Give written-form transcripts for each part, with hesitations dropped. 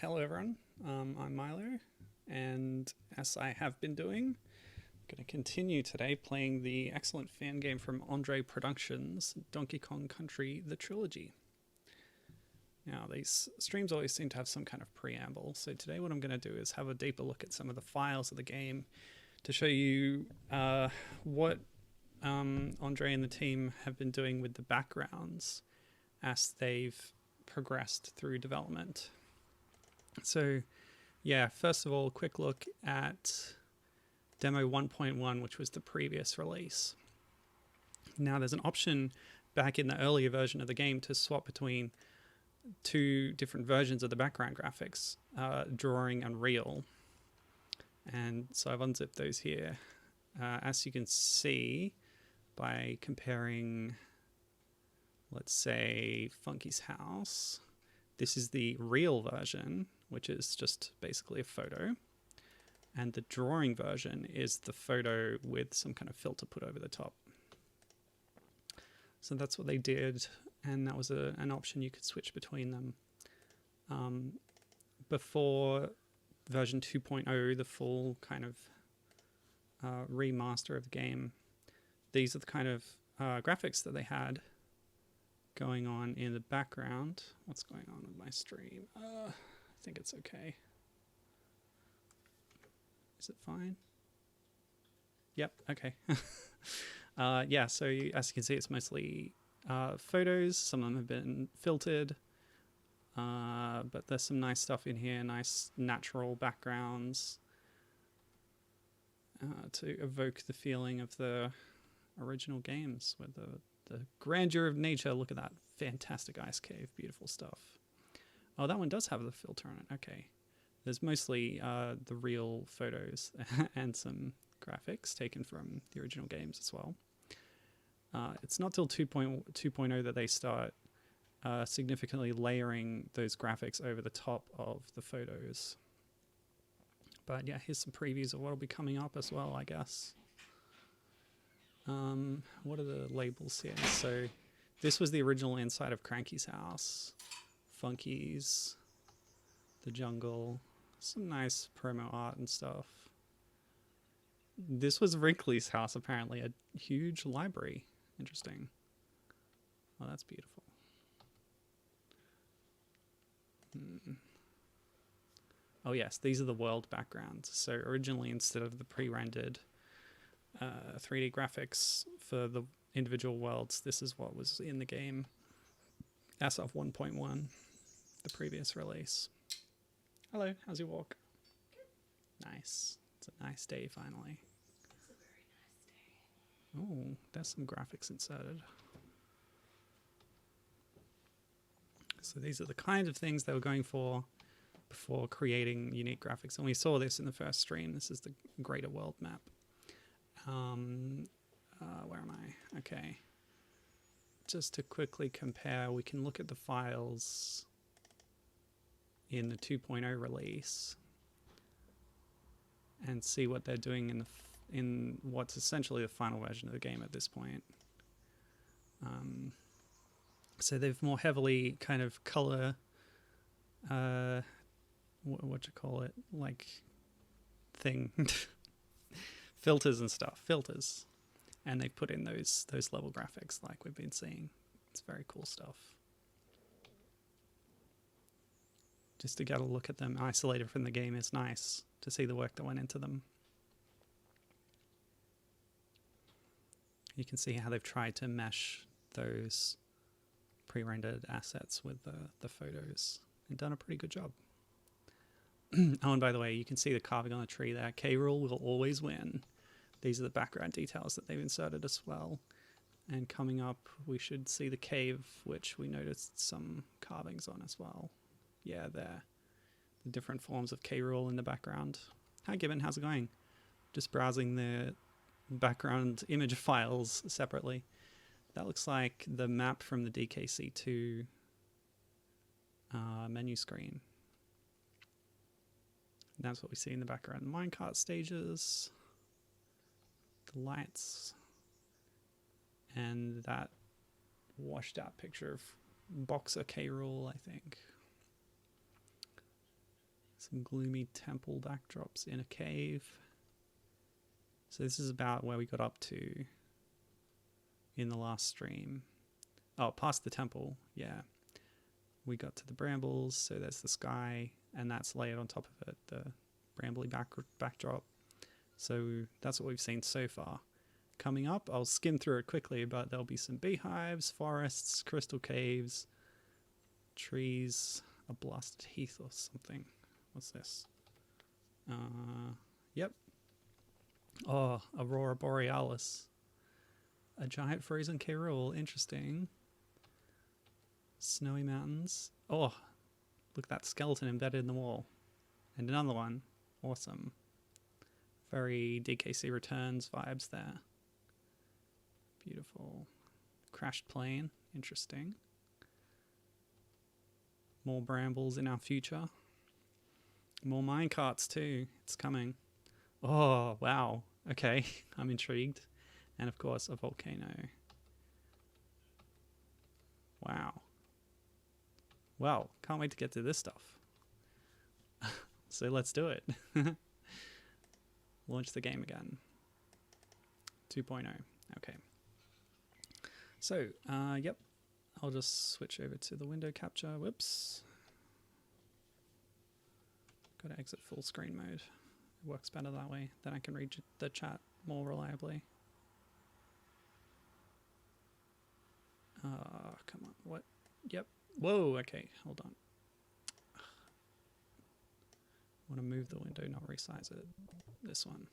Hello everyone, I'm Milo, and as I have been doing, I'm going to continue today playing the excellent fan game from Andre Productions, Donkey Kong Country, the Trilogy. Now, these streams always seem to have some kind of preamble, so today what I'm going to do is have a deeper look at some of the files of the game to show you what Andre and the team have been doing with the backgrounds as they've progressed through development. So, yeah, first of all, a quick look at demo 1.1, which was the previous release. Now, there's an option back in the earlier version of the game to swap between two different versions of the background graphics, drawing and real. And so I've unzipped those here. As you can see, by comparing, let's say, Funky's house, this is the real version, which is just basically a photo. And the drawing version is the photo with some kind of filter put over the top. So that's what they did, and that was an option you could switch between them. Before version 2.0, the full kind of remaster of the game, these are the kind of graphics that they had going on in the background. What's going on with my stream? I think it's okay. Is it fine? Yep, okay. Yeah, so as you can see, it's mostly photos. Some of them have been filtered, but there's some nice stuff in here, nice natural backgrounds to evoke the feeling of the original games with the grandeur of nature. Look at that fantastic ice cave, beautiful stuff. Oh, that one does have the filter on it. Okay, there's mostly the real photos and some graphics taken from the original games as well. It's not till 2.0 that they start significantly layering those graphics over the top of the photos. But yeah, here's some previews of what will be coming up as well, I guess. What are the labels here? So this was the original inside of Cranky's house, Funky's, the jungle, some nice promo art and stuff. This was Wrinkly's house, apparently, a huge library. Interesting. Oh, that's beautiful. Oh yes, these are the world backgrounds. So originally, instead of the pre-rendered 3D graphics for the individual worlds, this is what was in the game as of 1.1, the previous release. Hello, how's your walk? Good. Nice. It's a nice day finally. It's a very nice day. Oh, there's some graphics inserted. So these are the kinds of things they were going for before creating unique graphics. And we saw this in the first stream. This is the greater world map. Where am I? Okay. Just to quickly compare, we can look at the files in the 2.0 release and see what they're doing in what's essentially the final version of the game at this point. So they've more heavily kind of color, what you call it, like thing, filters and stuff, filters, and they've put in those level graphics like we've been seeing. It's very cool stuff. Just to get a look at them isolated from the game is nice to see the work that went into them. You can see how they've tried to mesh those pre-rendered assets with the photos and done a pretty good job. Oh, and by the way, you can see the carving on the tree there. K. Rool will always win. These are the background details that they've inserted as well. And coming up, we should see the cave, which we noticed some carvings on as well. Yeah, there. The different forms of K. Rool in the background. Hi, Gibbon. How's it going? Just browsing the background image files separately. That looks like the map from the DKC2 menu screen. That's what we see in the background. Minecart stages, the lights, and that washed out picture of Boxer K. Rool, I think. Some gloomy temple backdrops in a cave. So this is about where we got up to in the last stream. Oh, past the temple, yeah. We got to the brambles, so there's the sky, and that's layered on top of it, the brambly backdrop. So that's what we've seen so far. Coming up, I'll skim through it quickly, but there'll be some beehives, forests, crystal caves, trees, a blasted heath or something. What's this? Yep. Oh, Aurora Borealis. A giant frozen K. Rool. Interesting. Snowy mountains. Oh, look at that skeleton embedded in the wall. And another one. Awesome. Very DKC Returns vibes there. Beautiful. Crashed plane. Interesting. More brambles in our future. More minecarts too. It's coming. Oh, wow. Okay, I'm intrigued. And of course, a volcano. Wow. Well, can't wait to get to this stuff. So let's do it. Launch the game again. 2.0. Okay. So, yep. I'll just switch over to the window capture. Whoops. Got to exit full screen mode. It works better that way. Then I can read the chat more reliably. Come on. What? Yep. Whoa. Okay. Hold on. Want to move the window, not resize it. This one.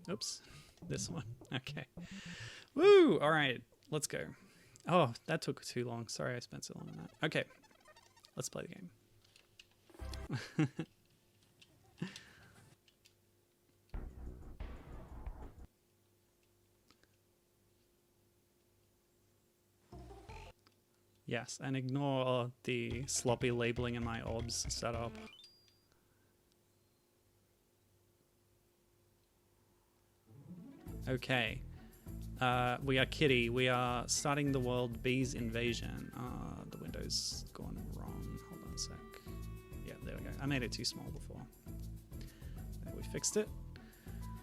Oops. This one. Okay. Woo! All right. Let's go. Oh, that took too long. Sorry I spent so long on that. Okay. Let's play the game. Yes, and ignore the sloppy labeling in my obs setup. Okay. We are Kitty. We are starting the world Bees Invasion. The window's gone wrong. Hold on a sec. Yeah, there we go. I made it too small before. There, we fixed it.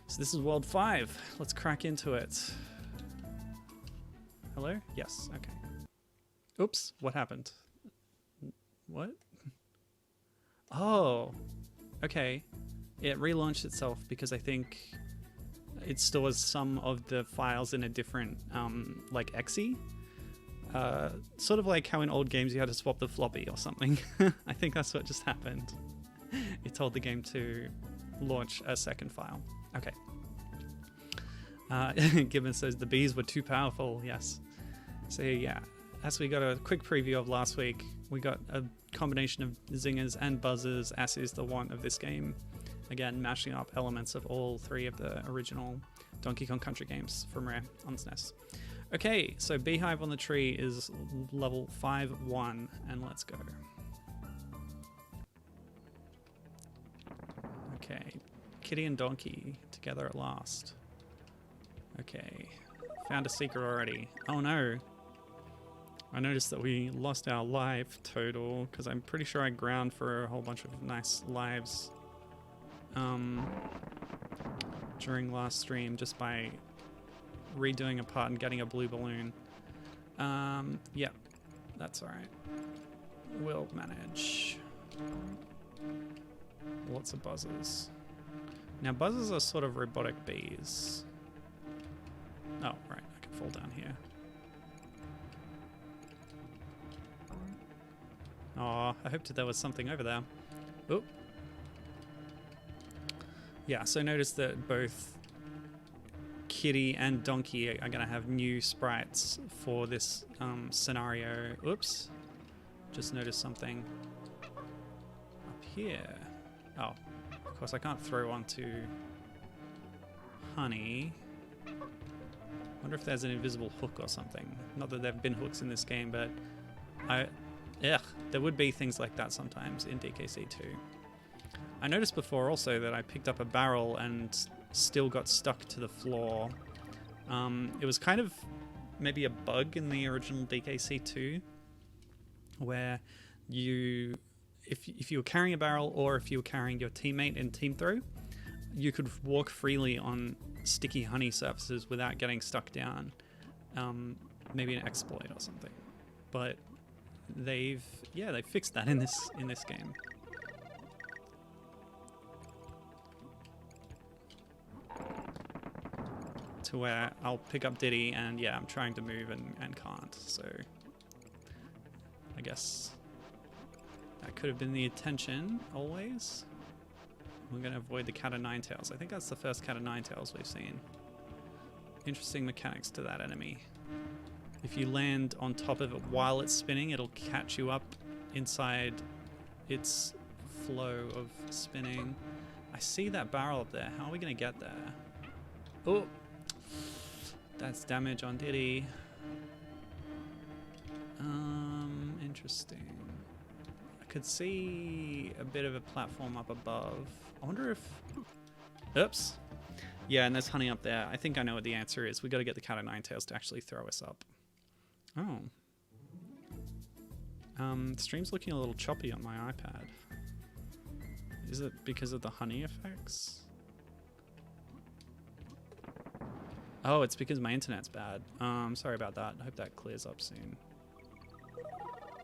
So this is World 5. Let's crack into it. Hello? Yes, okay. Oops, what happened? What? Oh, okay. It relaunched itself because I think it stores some of the files in a different, like exe. Sort of like how in old games you had to swap the floppy or something. I think that's what just happened. It told the game to launch a second file. Okay. Gibbon says the bees were too powerful. Yes. So yeah, as we got a quick preview of last week, we got a combination of zingers and buzzers, as is the want of this game. Again, mashing up elements of all three of the original Donkey Kong Country games from Rare on SNES. Okay, so Beehive on the Tree is level 5-1, and let's go. Okay, Kitty and Donkey together at last. Okay, found a secret already. Oh no. I noticed that we lost our life total, because I'm pretty sure I ground for a whole bunch of nice lives during last stream just by redoing a part and getting a blue balloon. Yeah, that's alright. We'll manage. Lots of buzzers. Now buzzers are sort of robotic bees. Oh, right, I can fall down here. Oh, I hoped there was something over there. Oop. Yeah, so notice that both Kitty and Donkey are going to have new sprites for this scenario. Oops. Just noticed something up here. Oh, of course I can't throw onto Honey. Wonder if there's an invisible hook or something. Not that there have been hooks in this game, but there would be things like that sometimes in DKC 2. I noticed before also that I picked up a barrel and still got stuck to the floor. It was kind of maybe a bug in the original DKC 2 where you if you were carrying a barrel or if you were carrying your teammate in team throw, you could walk freely on sticky honey surfaces without getting stuck down. Maybe an exploit or something. But they fixed that in this game. To where I'll pick up Diddy and yeah, I'm trying to move and can't, so I guess that could have been the intention always. We're going to avoid the cat o' nine tails. I think that's the first cat o' nine tails we've seen. Interesting mechanics to that enemy. If you land on top of it while it's spinning, it'll catch you up inside its flow of spinning. I see that barrel up there. How are we going to get there? Oh, that's damage on Diddy. Interesting. I could see a bit of a platform up above. I wonder if... Oops. Yeah, and there's honey up there. I think I know what the answer is. We got to get the cat o' nine tails to actually throw us up. Oh. The stream's looking a little choppy on my iPad. Is it because of the honey effects? Oh, it's because my internet's bad. Sorry about that. I hope that clears up soon.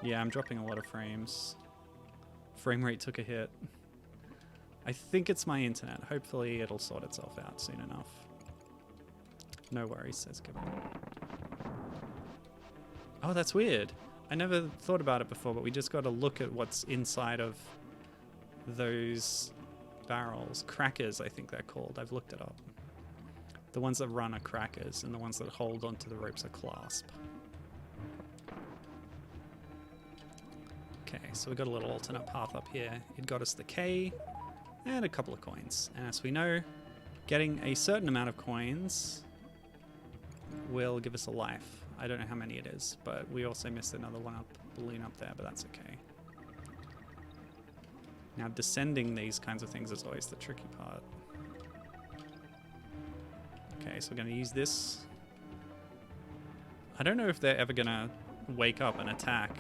Yeah, I'm dropping a lot of frames. Frame rate took a hit. I think it's my internet. Hopefully it'll sort itself out soon enough. No worries, says Kevin. Oh, that's weird. I never thought about it before, but we just got to look at what's inside of those barrels. Crackers, I think they're called. I've looked it up. The ones that run are crackers, and the ones that hold onto the ropes are clasp. Okay, so we got a little alternate path up here. It got us the K and a couple of coins. And as we know, getting a certain amount of coins will give us a life. I don't know how many it is, but we also missed another balloon up there, but that's okay. Now descending these kinds of things is always the tricky part. Okay, so we're going to use this. I don't know if they're ever going to wake up and attack.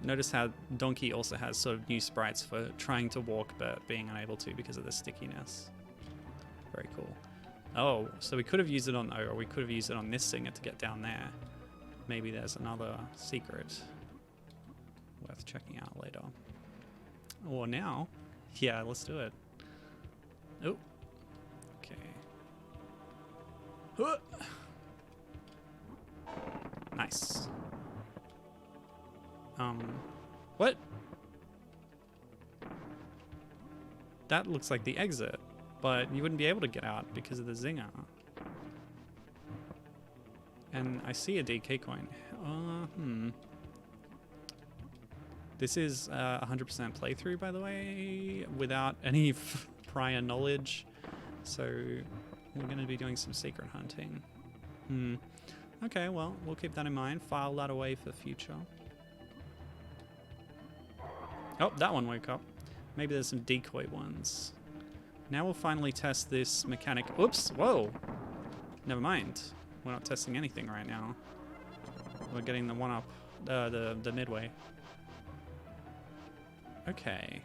Notice how Donkey also has sort of new sprites for trying to walk but being unable to because of the stickiness. Very cool. Oh, so we could have used it on, or we could have used it on this singer to get down there. Maybe there's another secret worth checking out later. Or now. Yeah, let's do it. Oh. Okay. Nice. What? That looks like the exit, but you wouldn't be able to get out because of the zinger. And I see a DK coin. This is 100% playthrough, by the way, without any prior knowledge. So we're going to be doing some secret hunting. Okay, well, we'll keep that in mind. File that away for future. Oh, that one woke up. Maybe there's some decoy ones. Now we'll finally test this mechanic. Oops, whoa. Never mind. We're not testing anything right now. We're getting the one up, the midway. Okay.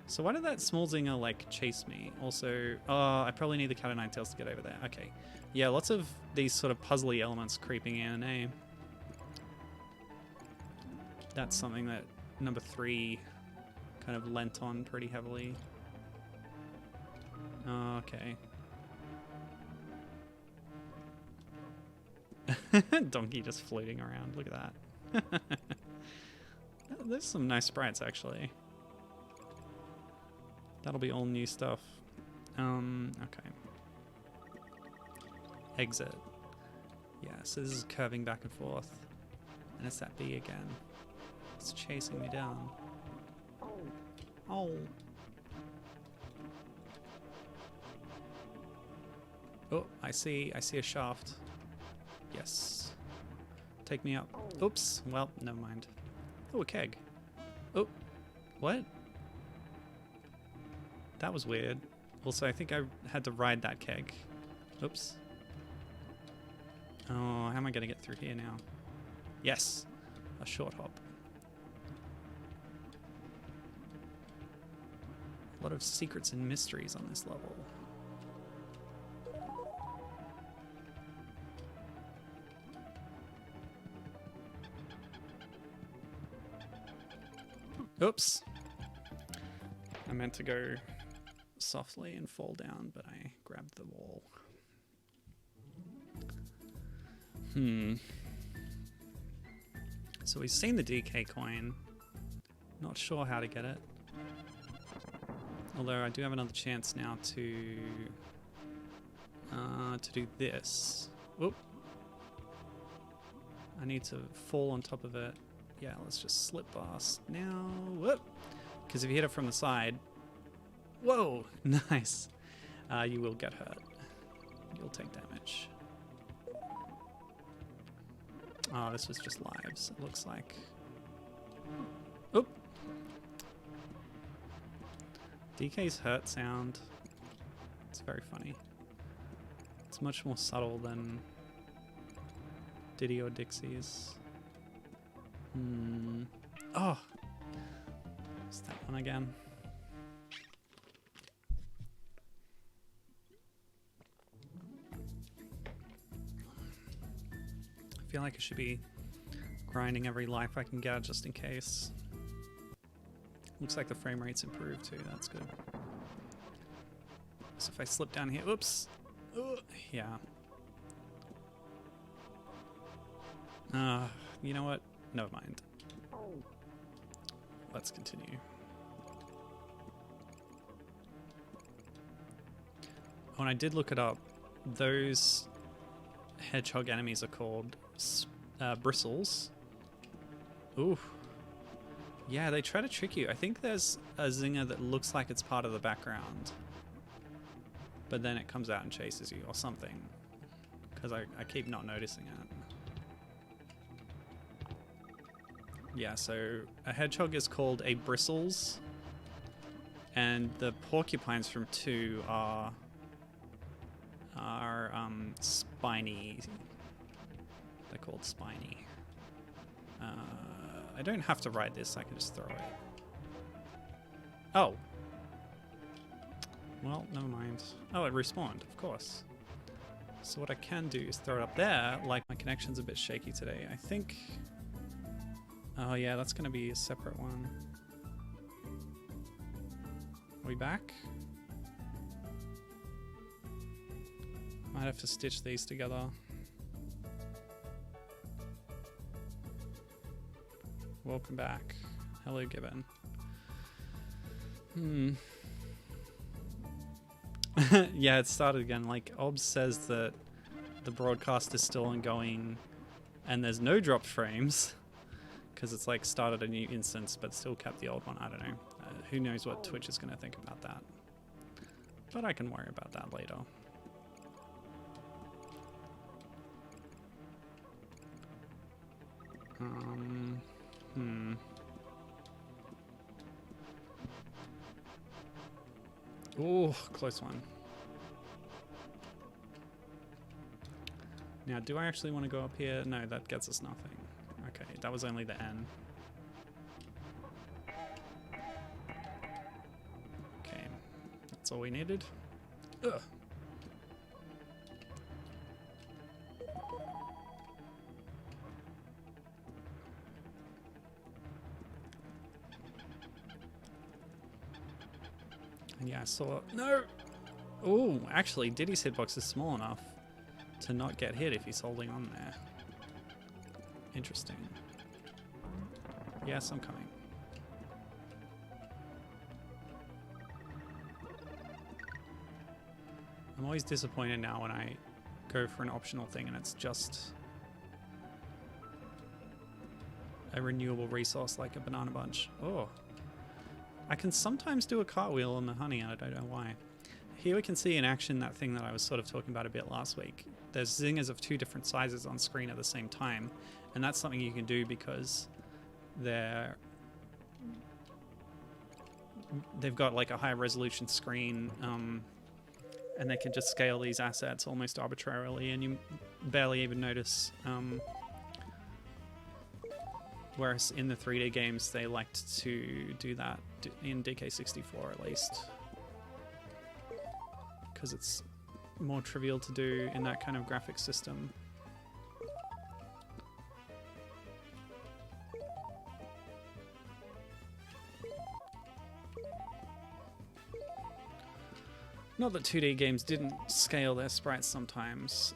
So why did that small zinger, like, chase me? Also, I probably need the cat o' nine tails to get over there. Okay. Yeah, lots of these sort of puzzly elements creeping in, eh? That's something that number 3 kind of lent on pretty heavily. Okay. Donkey just floating around. Look at that. There's some nice sprites, actually. That'll be all new stuff. Okay. Exit. Yeah, so this is curving back and forth. And it's that bee again. It's chasing me down. Oh. Oh, I see a shaft. Yes. Take me up. Oops. Well, never mind. Oh, a keg. Oh. What? That was weird. Also, I think I had to ride that keg. Oops. Oh, how am I going to get through here now? Yes. a short hop. A lot of secrets and mysteries on this level. Oops. I meant to go softly and fall down, but I grabbed the wall. So we've seen the DK coin. Not sure how to get it. Although I do have another chance now to do this. Whoop. I need to fall on top of it. Yeah, let's just slip blast now. Whoop. Because if you hit it from the side, whoa, nice. You will get hurt. You'll take damage. Oh, this was just lives, it looks like. Oop. DK's hurt sound. It's very funny. It's much more subtle than Diddy or Dixie's. Oh! It's that one again. I feel like I should be grinding every life I can get just in case. Looks like the frame rate's improved too, that's good. So if I slip down here, oops! Yeah. You know what? Never mind. Let's continue. When I did look it up, those hedgehog enemies are called bristles. Ooh. Yeah, they try to trick you. I think there's a zinger that looks like it's part of the background, but then it comes out and chases you or something, because I keep not noticing it. Yeah, so a hedgehog is called a bristles, and the porcupines from 2 are spiny. They're called spiny. I don't have to ride this, I can just throw it. Oh. Well, never mind. Oh, it respawned, of course. So what I can do is throw it up there, like my connection's a bit shaky today. I think... Oh yeah, that's gonna be a separate one. Are we back? Might have to stitch these together. Welcome back. Hello, Gibbon. Yeah, it started again. Like, Obs says that the broadcast is still ongoing and there's no dropped frames because it's like started a new instance but still kept the old one. I don't know. Who knows what Twitch is going to think about that. But I can worry about that later. Oh, close one. Now, do I actually want to go up here? No, that gets us nothing. Okay, that was only the N. Okay, that's all we needed. Ugh. And yeah, I saw... No! Oh, actually, Diddy's hitbox is small enough to not get hit if he's holding on there. Interesting. Yes, I'm coming. I'm always disappointed now when I go for an optional thing and it's just a renewable resource like a banana bunch. Oh. I can sometimes do a cartwheel on the honey and I don't know why. Here we can see in action that thing that I was sort of talking about a bit last week. There's zingers of 2 different sizes on screen at the same time, and that's something you can do because they've got like a high resolution screen, and they can just scale these assets almost arbitrarily, and you barely even notice Whereas in the 3D games, they liked to do that in DK64 at least. Because it's more trivial to do in that kind of graphics system. Not that 2D games didn't scale their sprites sometimes.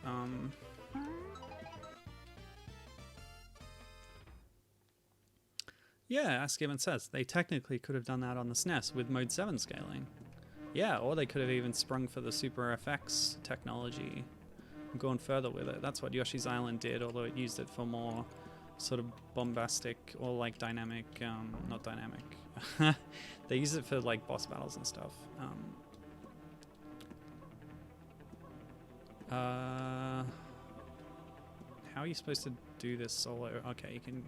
Yeah, as Given says, they technically could have done that on the SNES with Mode 7 scaling. Yeah, or they could have even sprung for the Super FX technology and gone further with it. That's what Yoshi's Island did, although it used it for more sort of bombastic or like dynamic, not dynamic. They use it for like boss battles and stuff. How are you supposed to do this solo? Okay, you can...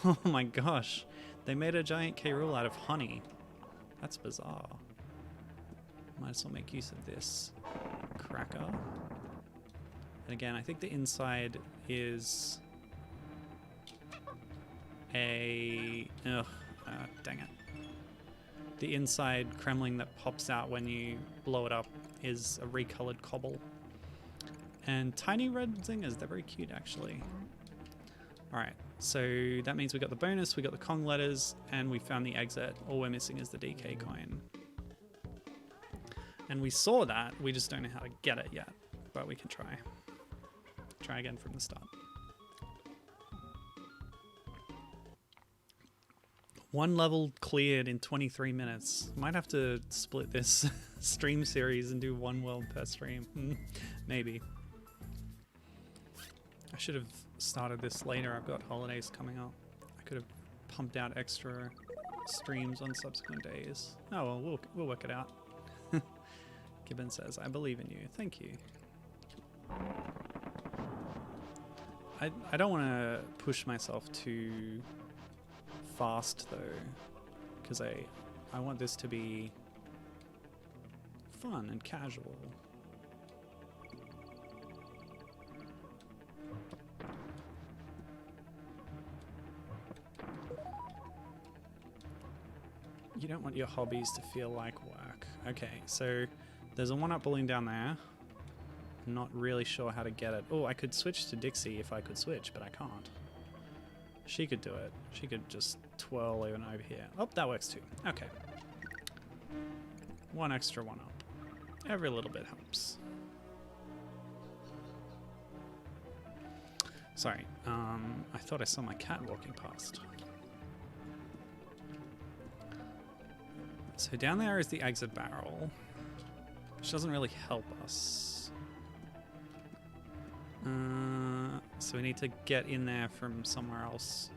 Oh my gosh. They made a giant K. Rool out of honey. That's bizarre. Might as well make use of this cracker. And again, I think the inside is a... Ugh, dang it. The inside Kremling that pops out when you blow it up is a recolored cobble. And tiny red zingers, they're very cute actually. Alright, so that means we got the bonus, we got the Kong letters, and we found the exit. All we're missing is the DK coin. And we saw that, we just don't know how to get it yet. But we can try. Try again from the start. One level cleared in 23 minutes. Might have to split this stream series and do one world per stream. Maybe. I should have started this later. I've got holidays coming up. I could have pumped out extra streams on subsequent days. Oh well, we'll work it out. Gibbon says, I believe in you. Thank you. I don't want to push myself too fast though, because I want this to be fun and casual. You don't want your hobbies to feel like work. Okay, so there's a one-up balloon down there. I'm not really sure how to get it. Oh, I could switch to Dixie if I could switch, but I can't. She could do it. She could just twirl even over here. Oh, that works too. Okay. One extra one-up. Every little bit helps. Sorry, I thought I saw my cat walking past. So down there is the exit barrel, which doesn't really help us. So we need to get in there from somewhere else,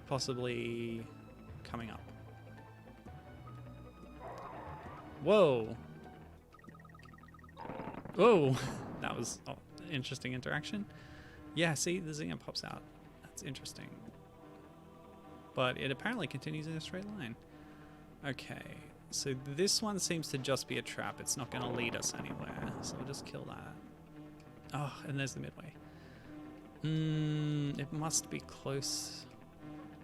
possibly coming up. Whoa! Whoa! That was an interesting interaction. Yeah, see, the zinger pops out. That's interesting. But it apparently continues in a straight line. Okay, so this one seems to just be a trap. It's not going to lead us anywhere, so we'll just kill that. Oh, and there's the midway. It must be close,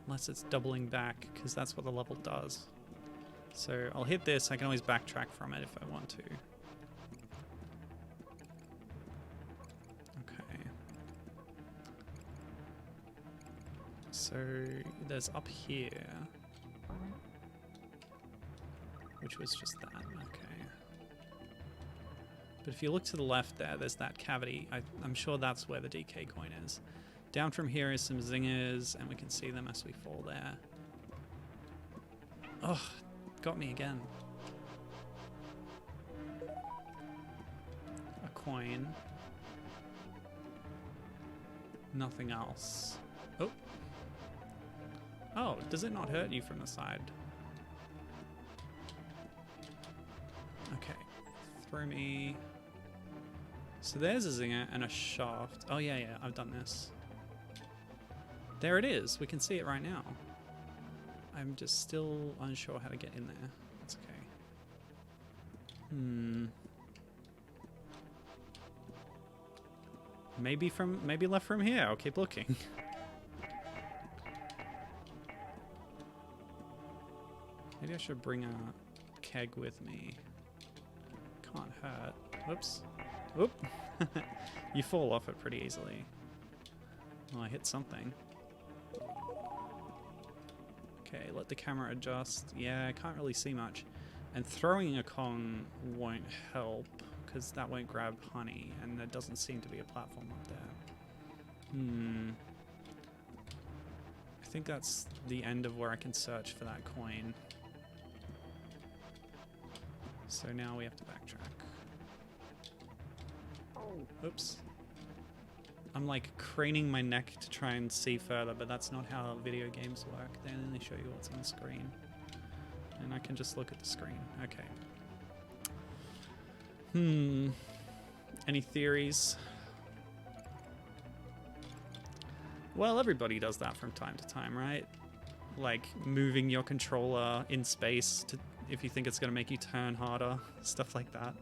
unless it's doubling back, because that's what the level does. So I'll hit this. I can always backtrack from it if I want to. Okay. So there's up here, which was just that. Okay. But if you look to the left there, there's that cavity. I'm sure that's where the DK coin is. Down from here is some zingers, and we can see them as we fall there. Oh, got me again. A coin. Nothing else. Oh. Oh, does it not hurt you from the side? Okay. Throw me. So there's a zinger and a shaft. Oh yeah, I've done this. There it is. We can see it right now. I'm just still unsure how to get in there. That's okay. Maybe left from here. I'll keep looking. Maybe I should bring a keg with me. Can't hurt. Whoops. Whoop. You fall off it pretty easily. Oh, I hit something. Okay, let the camera adjust. Yeah, I can't really see much. And throwing a Kong won't help, because that won't grab honey, and there doesn't seem to be a platform up there. I think that's the end of where I can search for that coin. So now we have to backtrack. Oops. I'm like craning my neck to try and see further, but that's not how video games work. They only show you what's on the screen. And I can just look at the screen. Okay. Any theories? Well, everybody does that from time to time, right? Like moving your controller in space to, if you think it's going to make you turn harder. Stuff like that.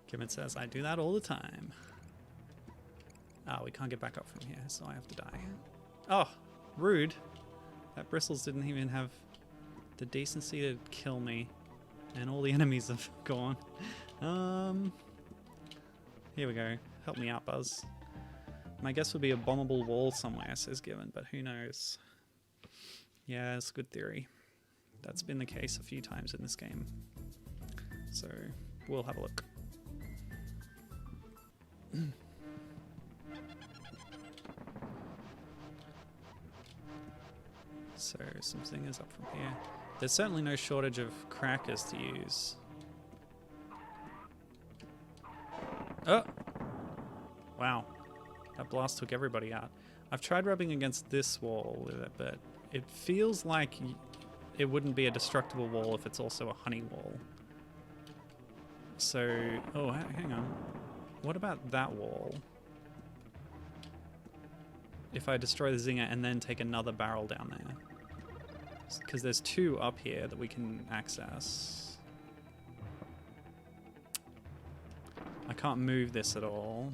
Kim says, I do that all the time. Ah, we can't get back up from here, so I have to die. Oh, rude. That Bristles didn't even have the decency to kill me. And all the enemies have gone. Here we go. Help me out, Buzz. My guess would be a bombable wall somewhere, says Given, but who knows? Yeah, it's a good theory. That's been the case a few times in this game. So, we'll have a look. So, some zingers up from here. There's certainly no shortage of crackers to use. Oh! Wow. That blast took everybody out. I've tried rubbing against this wall with it, but it feels like it wouldn't be a destructible wall if it's also a honey wall. So... Oh, hang on. What about that wall? If I destroy the zinger and then take another barrel down there. Because there's two up here that we can access. I can't move this at all.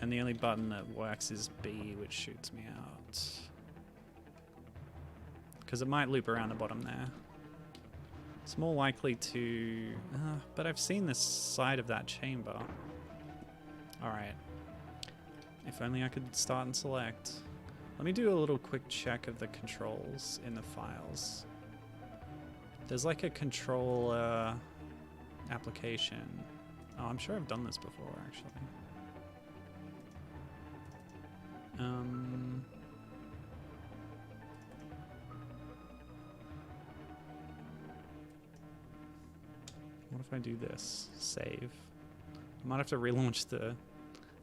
And the only button that works is B, which shoots me out. Because it might loop around the bottom there. It's more likely to... but I've seen this side of that chamber. Alright. If only I could start and select. Let me do a little quick check of the controls in the files. There's like a control application. Oh, I'm sure I've done this before, actually. What if I do this? Save. I might have to relaunch the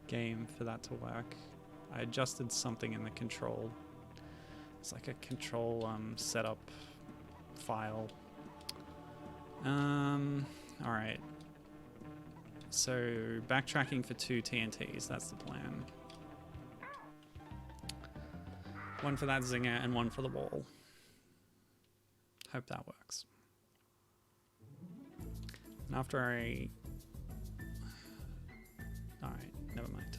game for that to work. I adjusted something in the control. It's like a control setup file. Alright. So backtracking for 2 TNTs, that's the plan. One for that zinger and one for the wall. Hope that works. And after I... Alright, never mind.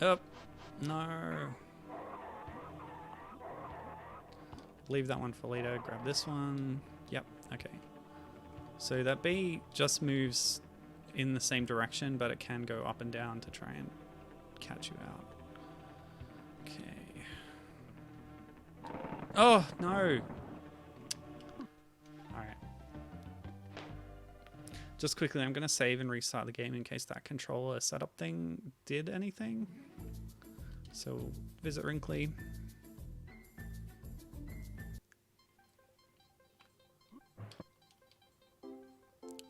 Oh, no. Leave that one for later. Grab this one. Yep, okay. So that bee just moves in the same direction, but it can go up and down to try and catch you out. Okay. Oh, no. Alright. Just quickly, I'm going to save and restart the game in case that controller setup thing did anything. So, visit Wrinkly.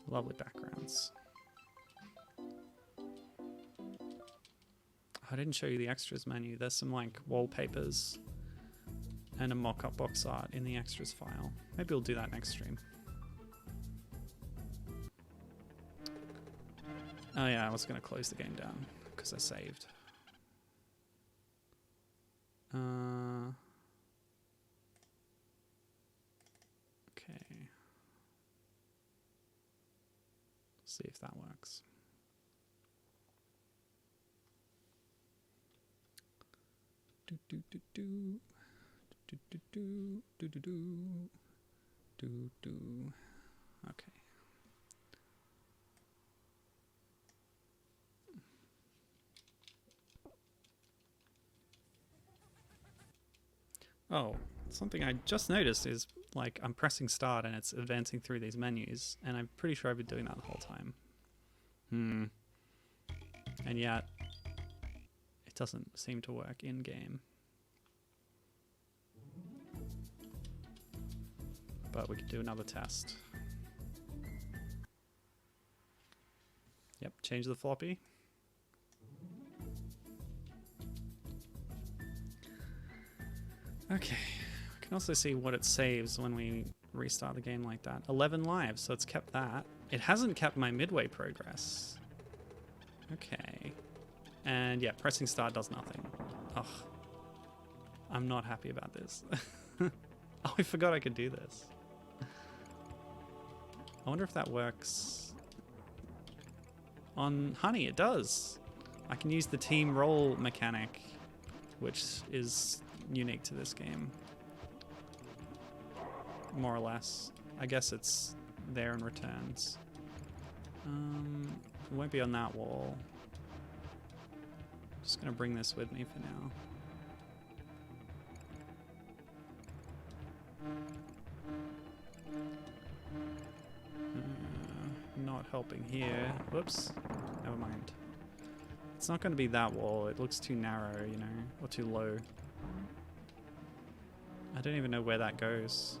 Lovely backgrounds. I didn't show you the extras menu. There's some like wallpapers and a mock-up box art in the extras file. Maybe we'll do that next stream. Oh yeah, I was going to close the game down because I saved. Okay. See if that works. Do do do do do do do do do do do do. Okay. Oh, something I just noticed is like I'm pressing start and it's advancing through these menus, and I'm pretty sure I've been doing that the whole time. And yet it doesn't seem to work in game. But we could do another test. Yep, change the floppy. Okay, we can also see what it saves when we restart the game like that. 11 lives, so it's kept that. It hasn't kept my midway progress. Okay. And yeah, pressing start does nothing. Ugh. I'm not happy about this. Oh, I forgot I could do this. I wonder if that works on Honey. It does. I can use the team roll mechanic, which is unique to this game. More or less. I guess it's there in returns. It won't be on that wall. Just gonna bring this with me for now. Not helping here. Whoops. Never mind. It's not going to be that wall. It looks too narrow, you know, or too low. I don't even know where that goes.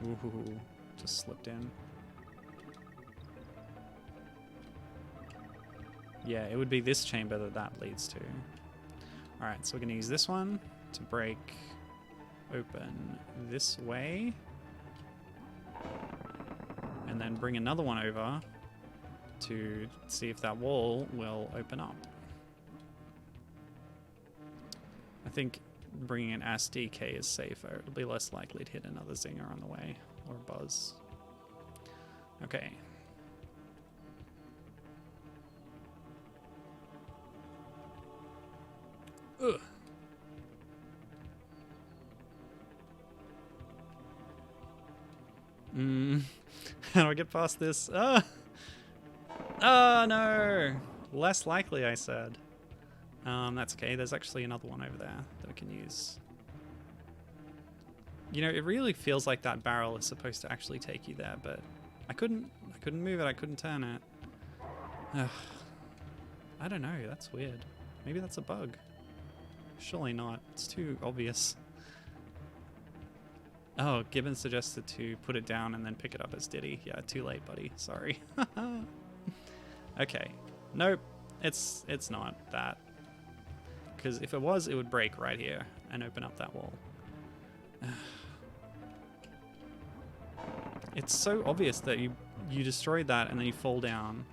Ooh, just slipped in. Yeah, it would be this chamber that leads to. Alright, so we're going to use this one to break open this way. And then bring another one over to see if that wall will open up. I think bringing an SDK is safer. It'll be less likely to hit another zinger on the way, or a buzz. Okay. Ugh. How do I get past this? Ah! Oh no! Less likely, I said. That's okay. There's actually another one over there that I can use. You know, it really feels like that barrel is supposed to actually take you there, but I couldn't move it. I couldn't turn it. Ugh. I don't know. That's weird. Maybe that's a bug. Surely not. It's too obvious. Oh, Gibbon suggested to put it down and then pick it up as Diddy. Yeah, too late, buddy. Sorry. Okay. Nope. It's not that. Because if it was, it would break right here and open up that wall. It's so obvious that you destroyed that and then you fall down.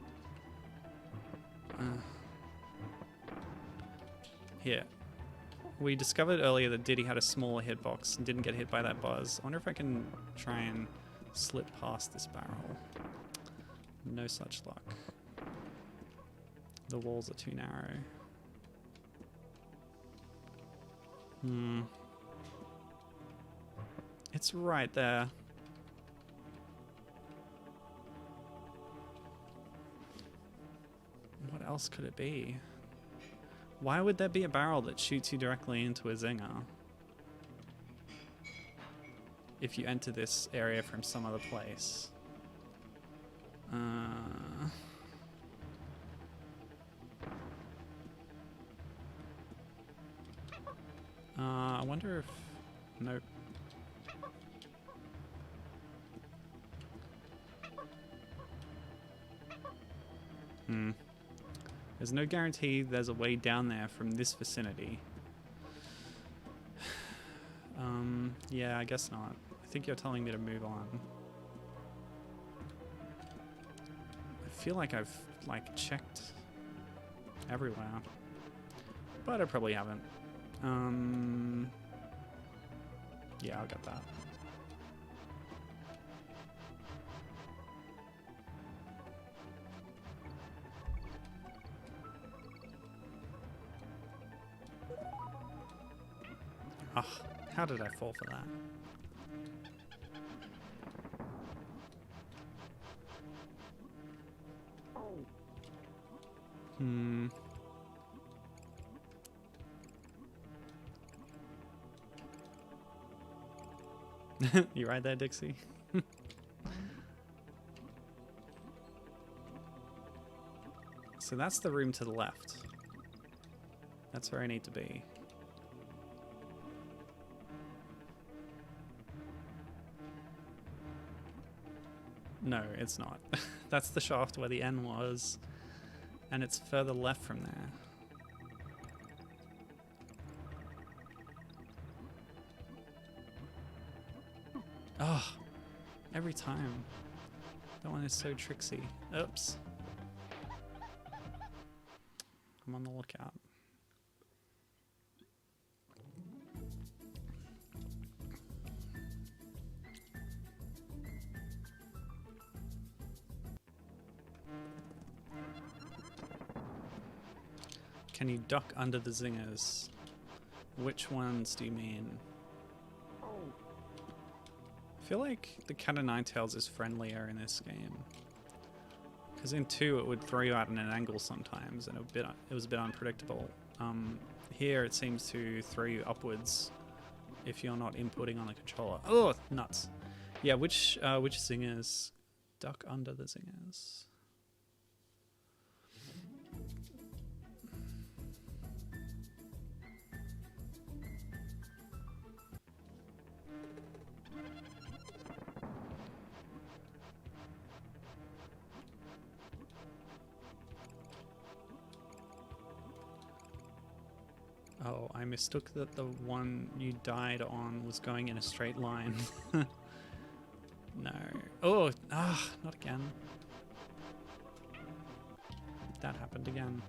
Here. We discovered earlier that Diddy had a smaller hitbox and didn't get hit by that buzz. I wonder if I can try and slip past this barrel. No such luck. The walls are too narrow. It's right there. What else could it be? Why would there be a barrel that shoots you directly into a zinger if you enter this area from some other place? I wonder if... Nope. There's no guarantee there's a way down there from this vicinity. Yeah, I guess not. I think you're telling me to move on. I feel like I've, like, checked everywhere. But I probably haven't. Yeah, I'll get that. Ugh, how did I fall for that? Hmm. You right there, Dixie? So that's the room to the left. That's where I need to be. No, it's not. That's the shaft where the N was, and it's further left from there. Oh, every time. That one is so tricksy. Oops. I'm on the lookout. Can you duck under the zingers? Which ones do you mean? I feel like the Cat o' Nine Tails is friendlier in this game. Because in 2 it would throw you out at an angle sometimes, and it was a bit unpredictable. Here it seems to throw you upwards if you're not inputting on the controller. Oh, nuts! Yeah, which zingers? Duck under the zingers. Oh, I mistook that the one you died on was going in a straight line. No. Oh, not again. That happened again.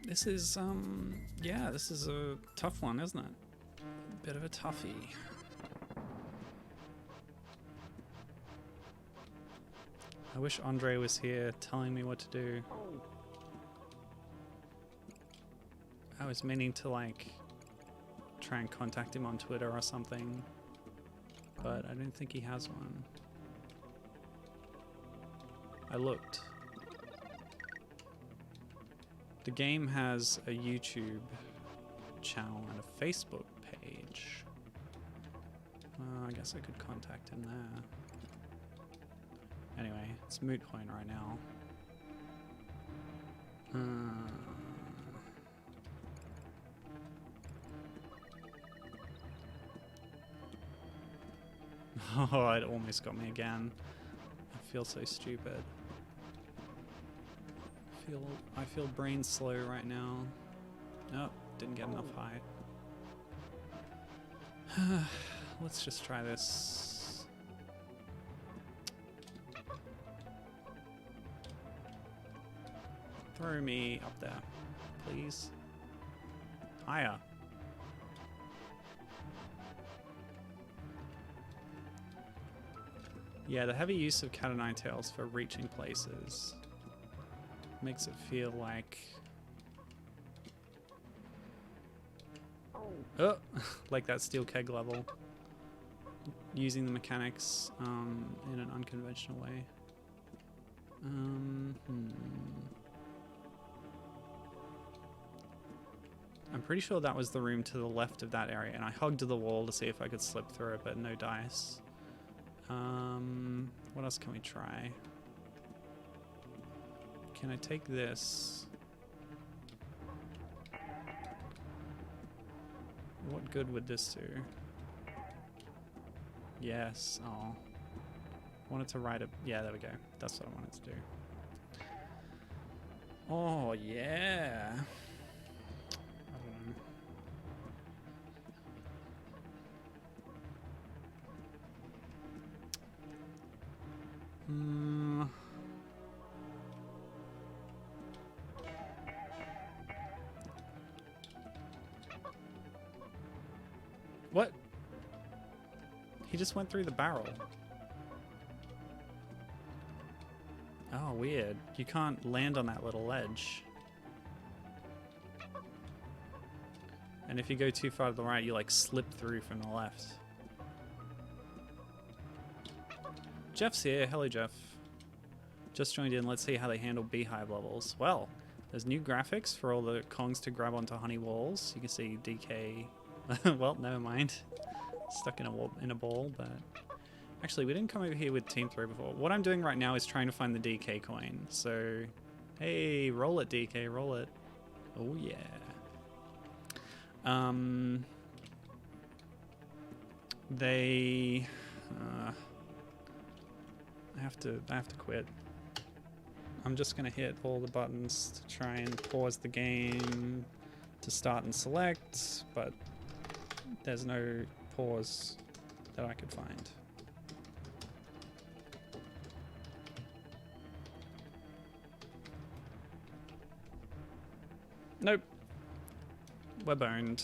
This is, yeah, this is a tough one, isn't it? Bit of a toughie. I wish Andre was here telling me what to do. I was meaning to, like, try and contact him on Twitter or something, but I don't think he has one. I looked. The game has a YouTube channel and a Facebook page. I guess I could contact him there. Anyway, it's moot point right now. Oh, it almost got me again. I feel so stupid. I feel brain slow right now. Nope, didn't get enough height. Let's just try this. Throw me up there, please. Higher. Yeah, the heavy use of Cat o' Nine Tails for reaching places makes it feel like... Oh, like that steel keg level. Using the mechanics in an unconventional way. I'm pretty sure that was the room to the left of that area, and I hugged the wall to see if I could slip through it, but no dice. What else can we try? Can I take this? What good would this do? Yes. Oh. Wanted to write it. Yeah, there we go. That's what I wanted to do. Oh, yeah. I don't know. What? He just went through the barrel. Oh, weird. You can't land on that little ledge. And if you go too far to the right, you like slip through from the left. Jeff's here. Hello, Jeff. Just joined in. Let's see how they handle beehive levels. Well, there's new graphics for all the Kongs to grab onto honey walls. You can see DK. Well, never mind. Stuck in a ball, but actually, we didn't come over here with Team 3 before. What I'm doing right now is trying to find the DK coin. So, hey, roll it, DK, roll it. Oh yeah. They. I have to quit. I'm just gonna hit all the buttons to try and pause the game to start and select, but there's no pause that I could find. Nope. We're boned.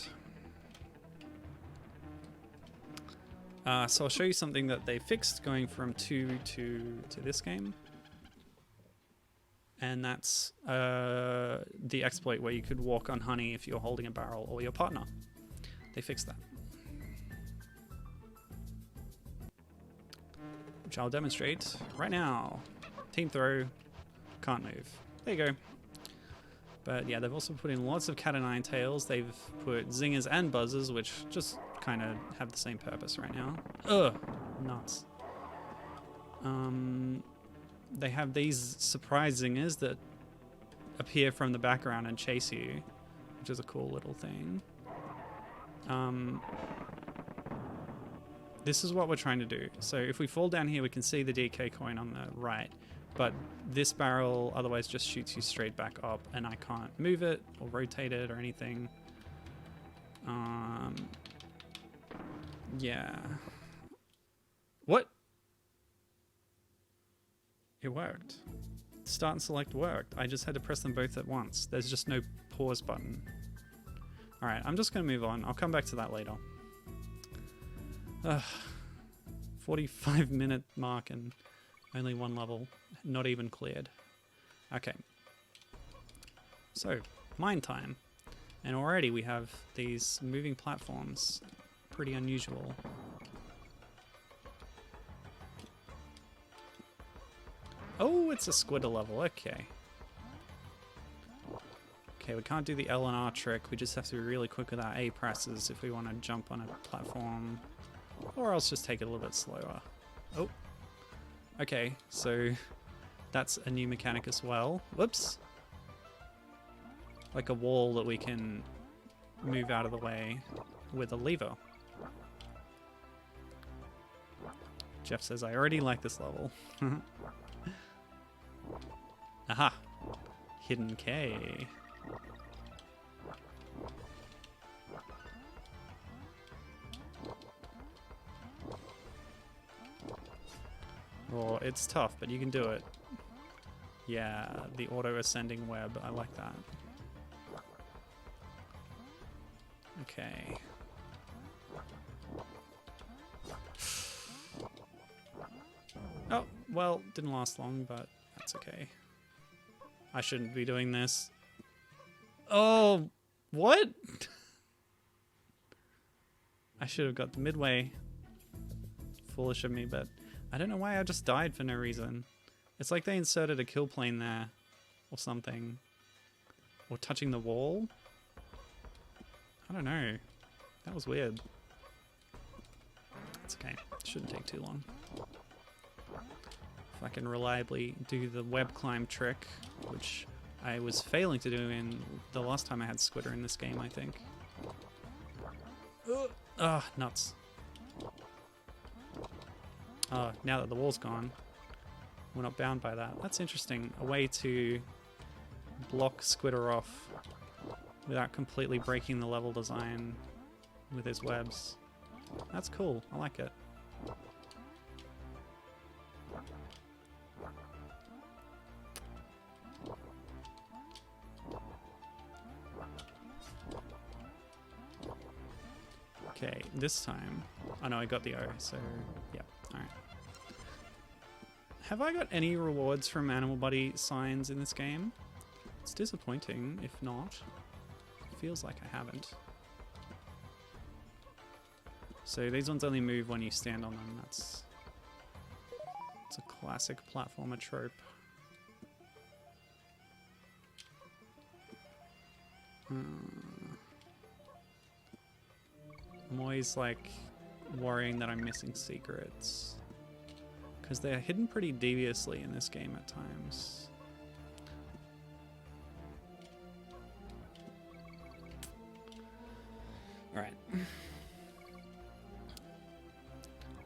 So I'll show you something that they fixed going from 2 to this game. And that's the exploit where you could walk on honey if you're holding a barrel or your partner. They fixed that. Which I'll demonstrate right now. Team throw, can't move. There you go. But yeah, they've also put in lots of cat o' nine tails. They've put zingers and buzzers, which just kind of have the same purpose right now. Ugh, nuts. They have these surprise zingers that appear from the background and chase you, which is a cool little thing. This is what we're trying to do. So if we fall down here, we can see the DK coin on the right, but this barrel otherwise just shoots you straight back up, and I can't move it or rotate it or anything. Yeah. What? It worked. Start and select worked. I just had to press them both at once. There's just no pause button. Alright, I'm just going to move on. I'll come back to that later. 45-minute mark and only one level. Not even cleared. Okay. So, mine time. And already we have these moving platforms. Pretty unusual. Oh, it's a squitter level. Okay. Okay, we can't do the L and R trick. We just have to be really quick with our A presses if we want to jump on a platform. Or else just take it a little bit slower. Oh. Okay, so that's a new mechanic as well. Whoops. Like a wall that we can move out of the way with a lever. Jeff says, I already like this level. Aha! Hidden K. Oh, it's tough, but you can do it. Yeah, the auto-ascending web. I like that. Okay. Oh, well, didn't last long, but that's okay. I shouldn't be doing this. Oh, what? I should have got the midway. Foolish of me, but I don't know why I just died for no reason. It's like they inserted a kill plane there or something. Or touching the wall. I don't know. That was weird. It's okay. Shouldn't take too long. If I can reliably do the web climb trick, which I was failing to do in the last time I had Squitter in this game, I think. Ugh, nuts. Oh, now that the wall's gone, we're not bound by that. That's interesting. A way to block Squitter off without completely breaking the level design with his webs. That's cool. I like it. Okay, this time... Oh no, I got the O, so... yeah, Have I got any rewards from animal buddy signs in this game? It's disappointing if not. Feels like I haven't. So these ones only move when you stand on them. It's a classic platformer trope. I'm always like worrying that I'm missing secrets because they're hidden pretty deviously in this game at times. All right.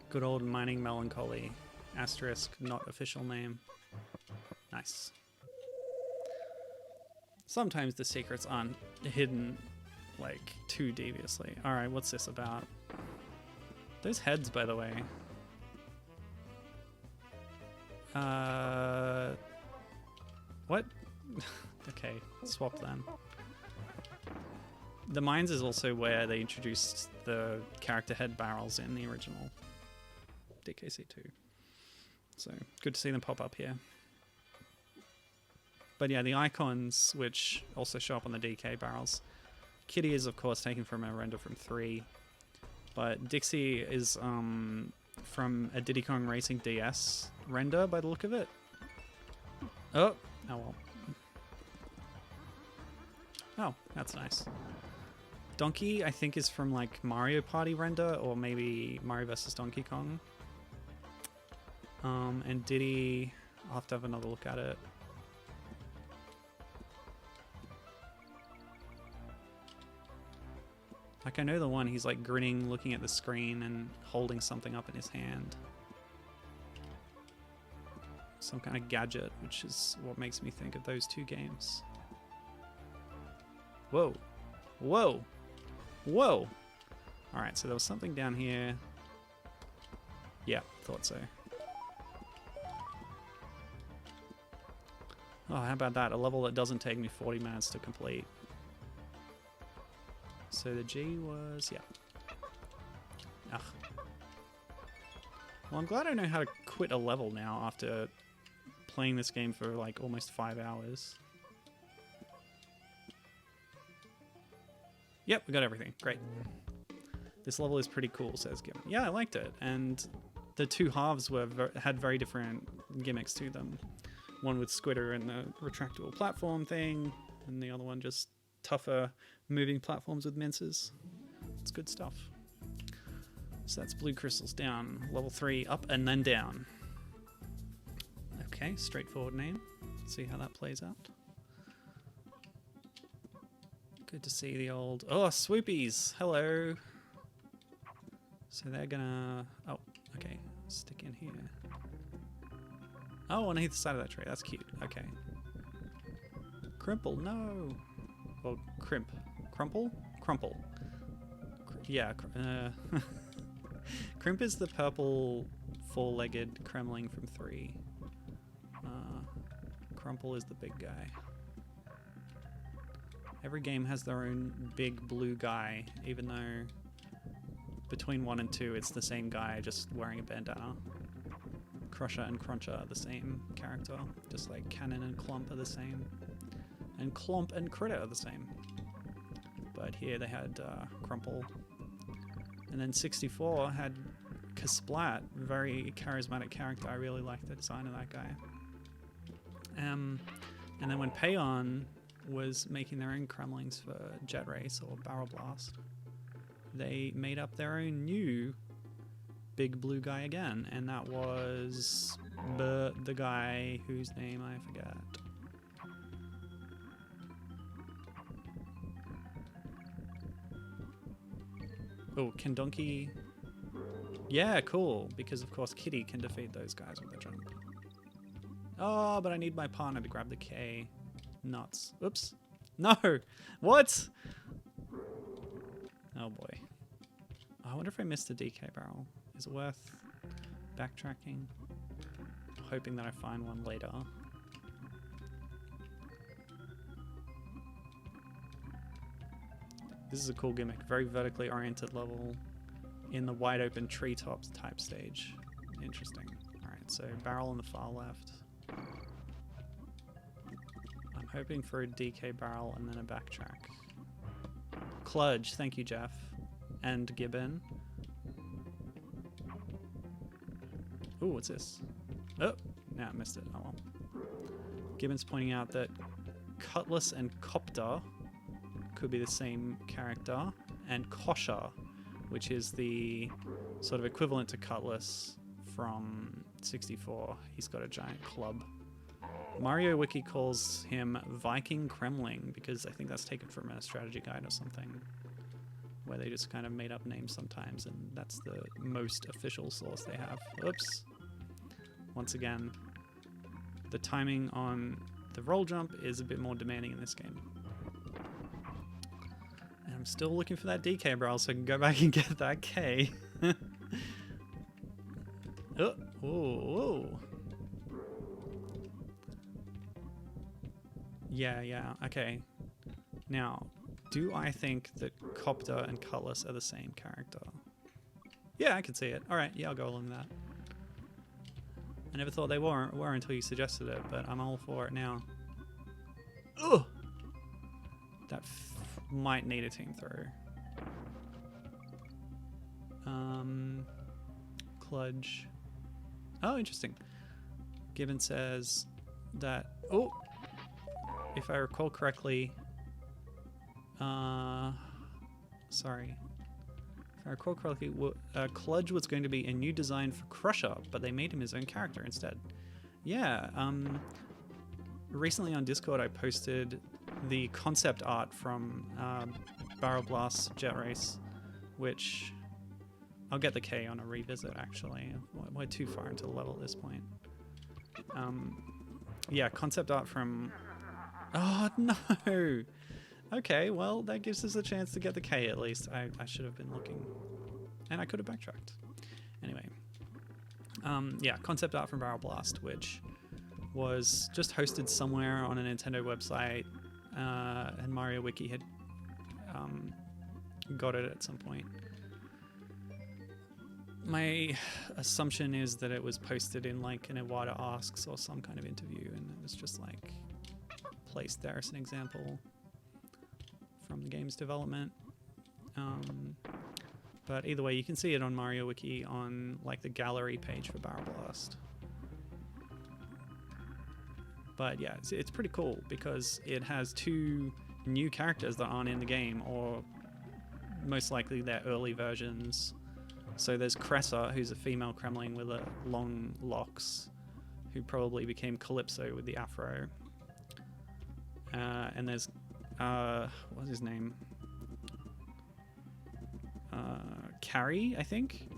Good old mining melancholy. Asterisk, not official name. Nice. Sometimes the secrets aren't hidden like too deviously. All right, what's this about? Those heads, by the way. What? Okay, swap them. The mines is also where they introduced the character head barrels in the original DKC2. So good to see them pop up here. But yeah, the icons, which also show up on the DK barrels. Kitty is, of course, taken from a render from 3. But Dixie is from a Diddy Kong Racing DS render by the look of it. Oh well. Oh, that's nice. Donkey, I think, is from like Mario Party render, or maybe Mario vs. Donkey Kong. And Diddy, I'll have to have another look at it. Like, I know the one, he's like grinning, looking at the screen and holding something up in his hand. Some kind of gadget, which is what makes me think of those two games. Whoa. Whoa. Whoa. Alright, so there was something down here. Yeah, thought so. Oh, how about that? A level that doesn't take me 40 minutes to complete. So the G was, yeah. Ugh. Well, I'm glad I know how to quit a level now after playing this game for like almost 5 hours. Yep, we got everything. Great. This level is pretty cool, says Gimmon. Yeah, I liked it. And the two halves had very different gimmicks to them. One with Squitter and the retractable platform thing, and the other one just tougher moving platforms with minces. It's good stuff. So that's blue crystals down. Level 3 up and then down. Okay, straightforward name. Let's see how that plays out. Good to see the old... Oh, swoopies! Hello! So they're gonna... Oh, okay. Stick in here. Oh, on either side of that tree. That's cute. Okay. Crimple, no! Or crimp. Crumple? Crumple. Yeah. Crimp is the purple four-legged Kremling from 3. Crumple is the big guy. Every game has their own big blue guy, even though between 1 and 2 it's the same guy just wearing a bandana. Crusher and Cruncher are the same character, just like Cannon and Clump are the same. And Clomp and Critter are the same. But here they had Crumple. And then 64 had Kasplat, very charismatic character. I really liked the design of that guy. And then when Payon was making their own Kremlings for Jet Race or Barrel Blast, they made up their own new big blue guy again, and that was the guy whose name I forget. Oh, can Donkey... Yeah, cool, because of course Kitty can defeat those guys with a jump. Oh, but I need my partner to grab the K. Nuts. Oops. No! What? Oh boy. I wonder if I missed a DK barrel. Is it worth backtracking? Hoping that I find one later. This is a cool gimmick. Very vertically oriented level in the wide open treetops type stage. Interesting. Alright. So barrel on the far left. I'm hoping for a DK barrel and then a backtrack. Kludge, thank you, Jeff. And Gibbon. Ooh, what's this? Oh, no, I missed it. Oh well. Gibbon's pointing out that Cutlass and Copter could be the same character, and Kosher, which is the sort of equivalent to Cutlass from 64. He's got a giant club. Mario Wiki calls him Viking Kremling because I think that's taken from a strategy guide or something, where they just kind of made up names sometimes, and that's the most official source they have. Oops. Once again, the timing on the roll jump is a bit more demanding in this game. And I'm still looking for that DK barrel so I can go back and get that K. Oh, whoa. Yeah, okay. Now, do I think that Copter and Cutlass are the same character? Yeah, I can see it. Alright, yeah, I'll go along with that. I never thought they were until you suggested it, but I'm all for it now. Ugh! That might need a team throw. Kludge. Oh, interesting. Gibbon says that... Oh! If I recall correctly... sorry. If I recall correctly, Kludge was going to be a new design for Crusher, but they made him his own character instead. Yeah, recently on Discord I posted the concept art from Barrel Blast Jet Race, which I'll get the K on a revisit actually. We're too far into the level at this point. Yeah, concept art from... Oh no! Okay, well, that gives us a chance to get the K at least. I should have been looking. And I could have backtracked. Anyway. Yeah, concept art from Barrel Blast, which was just hosted somewhere on a Nintendo website, and Mario Wiki had got it at some point. My assumption is that it was posted in like an Iwata Asks or some kind of interview, and it was just like placed there as an example from the game's development. But either way, you can see it on Mario Wiki on like the gallery page for Barrel Blast. But yeah, it's pretty cool because it has two new characters that aren't in the game, or most likely they're early versions. So there's Cressa, who's a female Kremling with long locks, who probably became Calypso with the afro. And there's what's his name? Carrie, I think,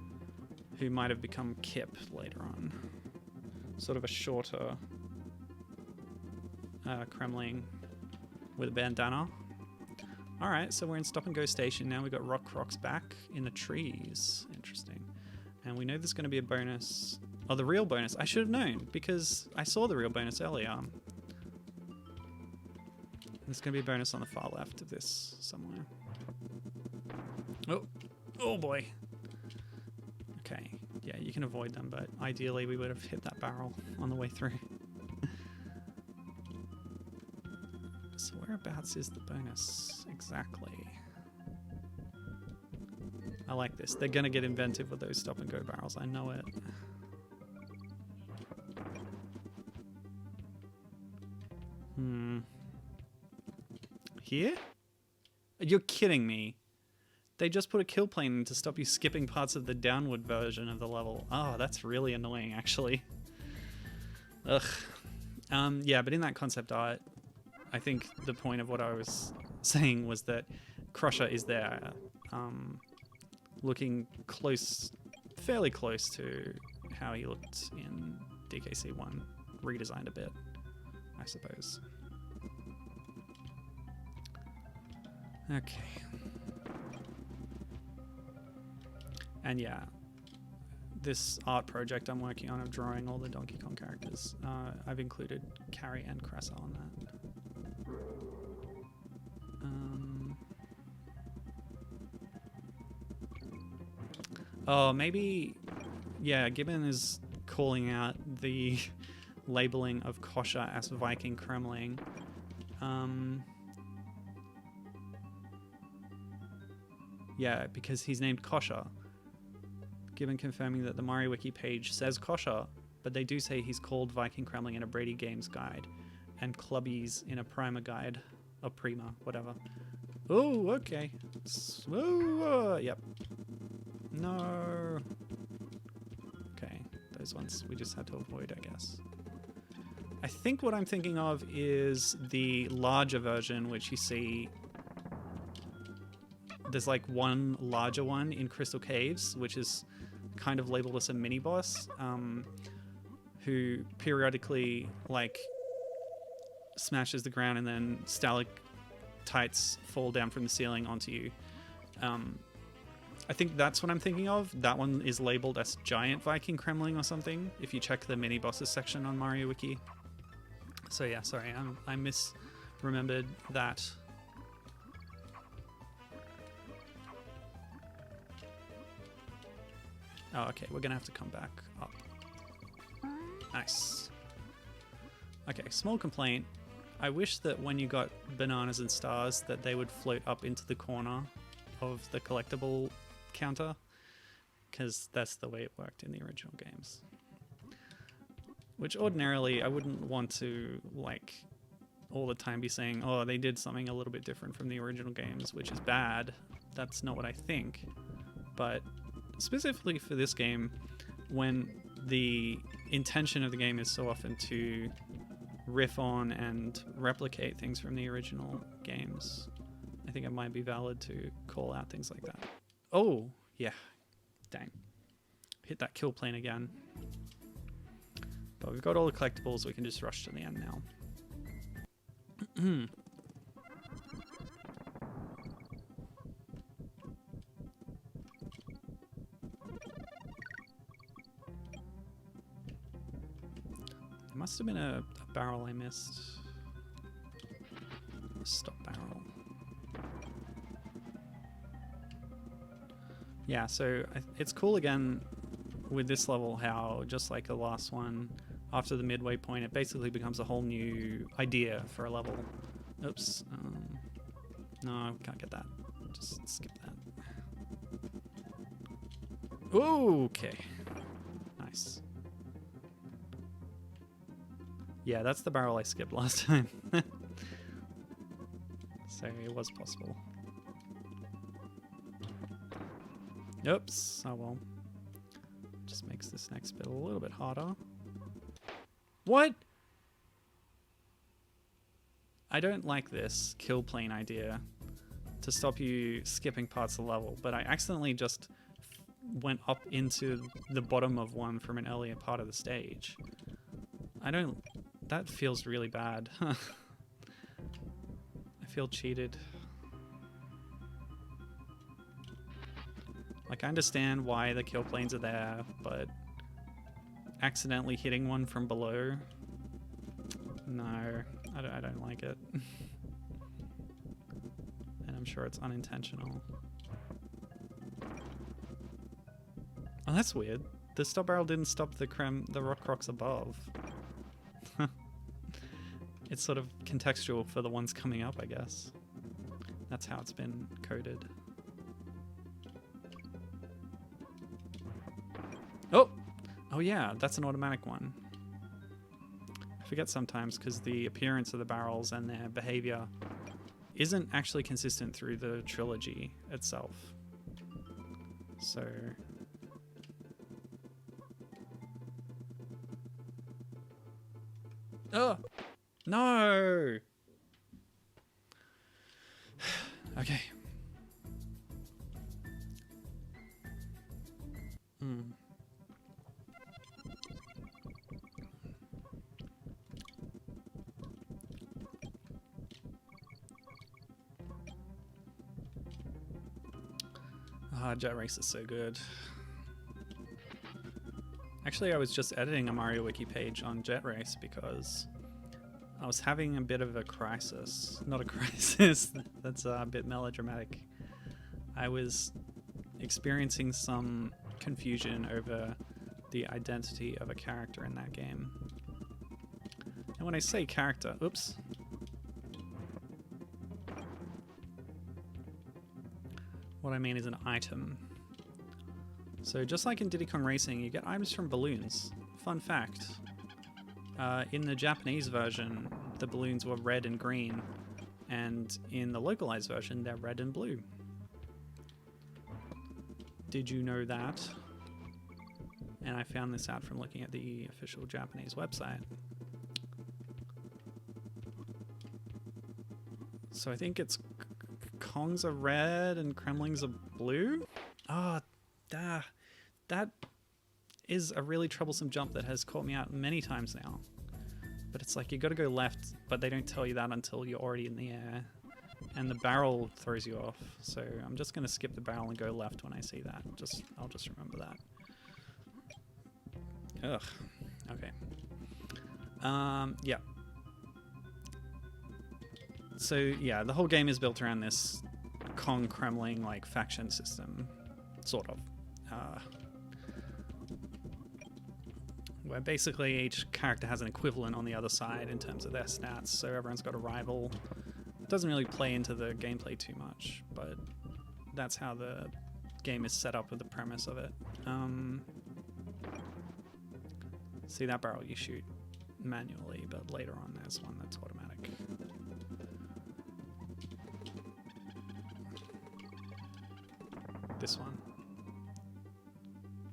who might have become Kip later on. Sort of a shorter Kremling with a bandana. Alright, so we're in Stop and Go Station now. We've got Rock Crocs back in the trees. Interesting. And we know there's going to be a bonus. Oh, the real bonus. I should have known because I saw the real bonus earlier. There's going to be a bonus on the far left of this somewhere. Oh boy. Okay, yeah, you can avoid them, but ideally we would have hit that barrel on the way through. So whereabouts is the bonus exactly? I like this. They're going to get inventive with those stop and go barrels. I know it. Here? You're kidding me. They just put a kill plane in to stop you skipping parts of the downward version of the level. Oh, that's really annoying, actually. Ugh. Yeah, but in that concept art, I think the point of what I was saying was that Crusher is there, looking close, fairly close to how he looked in DKC1, redesigned a bit, I suppose. Okay. And yeah, this art project I'm working on of drawing all the Donkey Kong characters, I've included Carrie and Cressa on that. Oh, maybe, yeah, Gibbon is calling out the labeling of Kosher as Viking Kremling. Yeah, because he's named Kosher. Given confirming that the Mario Wiki page says Kosher, but they do say he's called Viking Kremling in a Brady Games guide, and Clubbies in a Prima guide, or Prima, whatever. Oh, okay. Yep. No. Okay, those ones we just had to avoid, I guess. I think what I'm thinking of is the larger version, which you see. There's like one larger one in Crystal Caves, which is kind of labeled as a mini boss, who periodically like smashes the ground and then stalactites fall down from the ceiling onto you. I think that's what I'm thinking of. That one is labeled as Giant Viking Kremling or something, if you check the mini bosses section on Mario Wiki. So yeah, sorry, I misremembered that. Oh, okay, we're gonna have to come back up. Nice. Okay, small complaint. I wish that when you got bananas and stars that they would float up into the corner of the collectible counter, because that's the way it worked in the original games. Which ordinarily I wouldn't want to, like, all the time be saying, oh, they did something a little bit different from the original games, which is bad. That's not what I think. But specifically for this game, when the intention of the game is so often to riff on and replicate things from the original games, I think it might be valid to call out things like that. Oh, yeah. Dang. Hit that kill plane again. But we've got all the collectibles, we can just rush to the end now. Must have been a barrel I missed. A stop barrel. Yeah, so it's cool again with this level how, just like the last one, after the midway point, it basically becomes a whole new idea for a level. Oops. No, can't get that. Just skip that. Okay. Nice. Yeah, that's the barrel I skipped last time. So it was possible. Oops. Oh well. Just makes this next bit a little bit harder. What? I don't like this kill plane idea to stop you skipping parts of the level, but I accidentally just went up into the bottom of one from an earlier part of the stage. That feels really bad. I feel cheated. Like, I understand why the kill planes are there, but accidentally hitting one from below? No, I don't like it. And I'm sure it's unintentional. Oh, that's weird. The stop barrel didn't stop the rock crocs above. It's sort of contextual for the ones coming up, I guess. That's how it's been coded. Oh yeah, that's an automatic one. I forget sometimes because the appearance of the barrels and their behavior isn't actually consistent through the trilogy itself. So... Oh! No! Okay. Jet Race is so good. Actually, I was just editing a Mario Wiki page on Jet Race because I was having a bit of a crisis. Not a crisis, that's a bit melodramatic. I was experiencing some confusion over the identity of a character in that game. And when I say character, oops. What I mean is an item. So just like in Diddy Kong Racing, you get items from balloons. Fun fact. In the Japanese version, the balloons were red and green, and in the localized version, they're red and blue. Did you know that? And I found this out from looking at the official Japanese website. So I think it's Kongs are red and Kremlings are blue? Oh, that is a really troublesome jump that has caught me out many times now. But it's like you gotta go left, but they don't tell you that until you're already in the air. And the barrel throws you off. So I'm just gonna skip the barrel and go left when I see that. I'll just remember that. Ugh. Okay. Yeah. So yeah, the whole game is built around this Kong Kremling like faction system, sort of. Where basically each character has an equivalent on the other side in terms of their stats, so everyone's got a rival. It doesn't really play into the gameplay too much, but that's how the game is set up with the premise of it. See, that barrel you shoot manually, but later on there's one that's automatic. This one.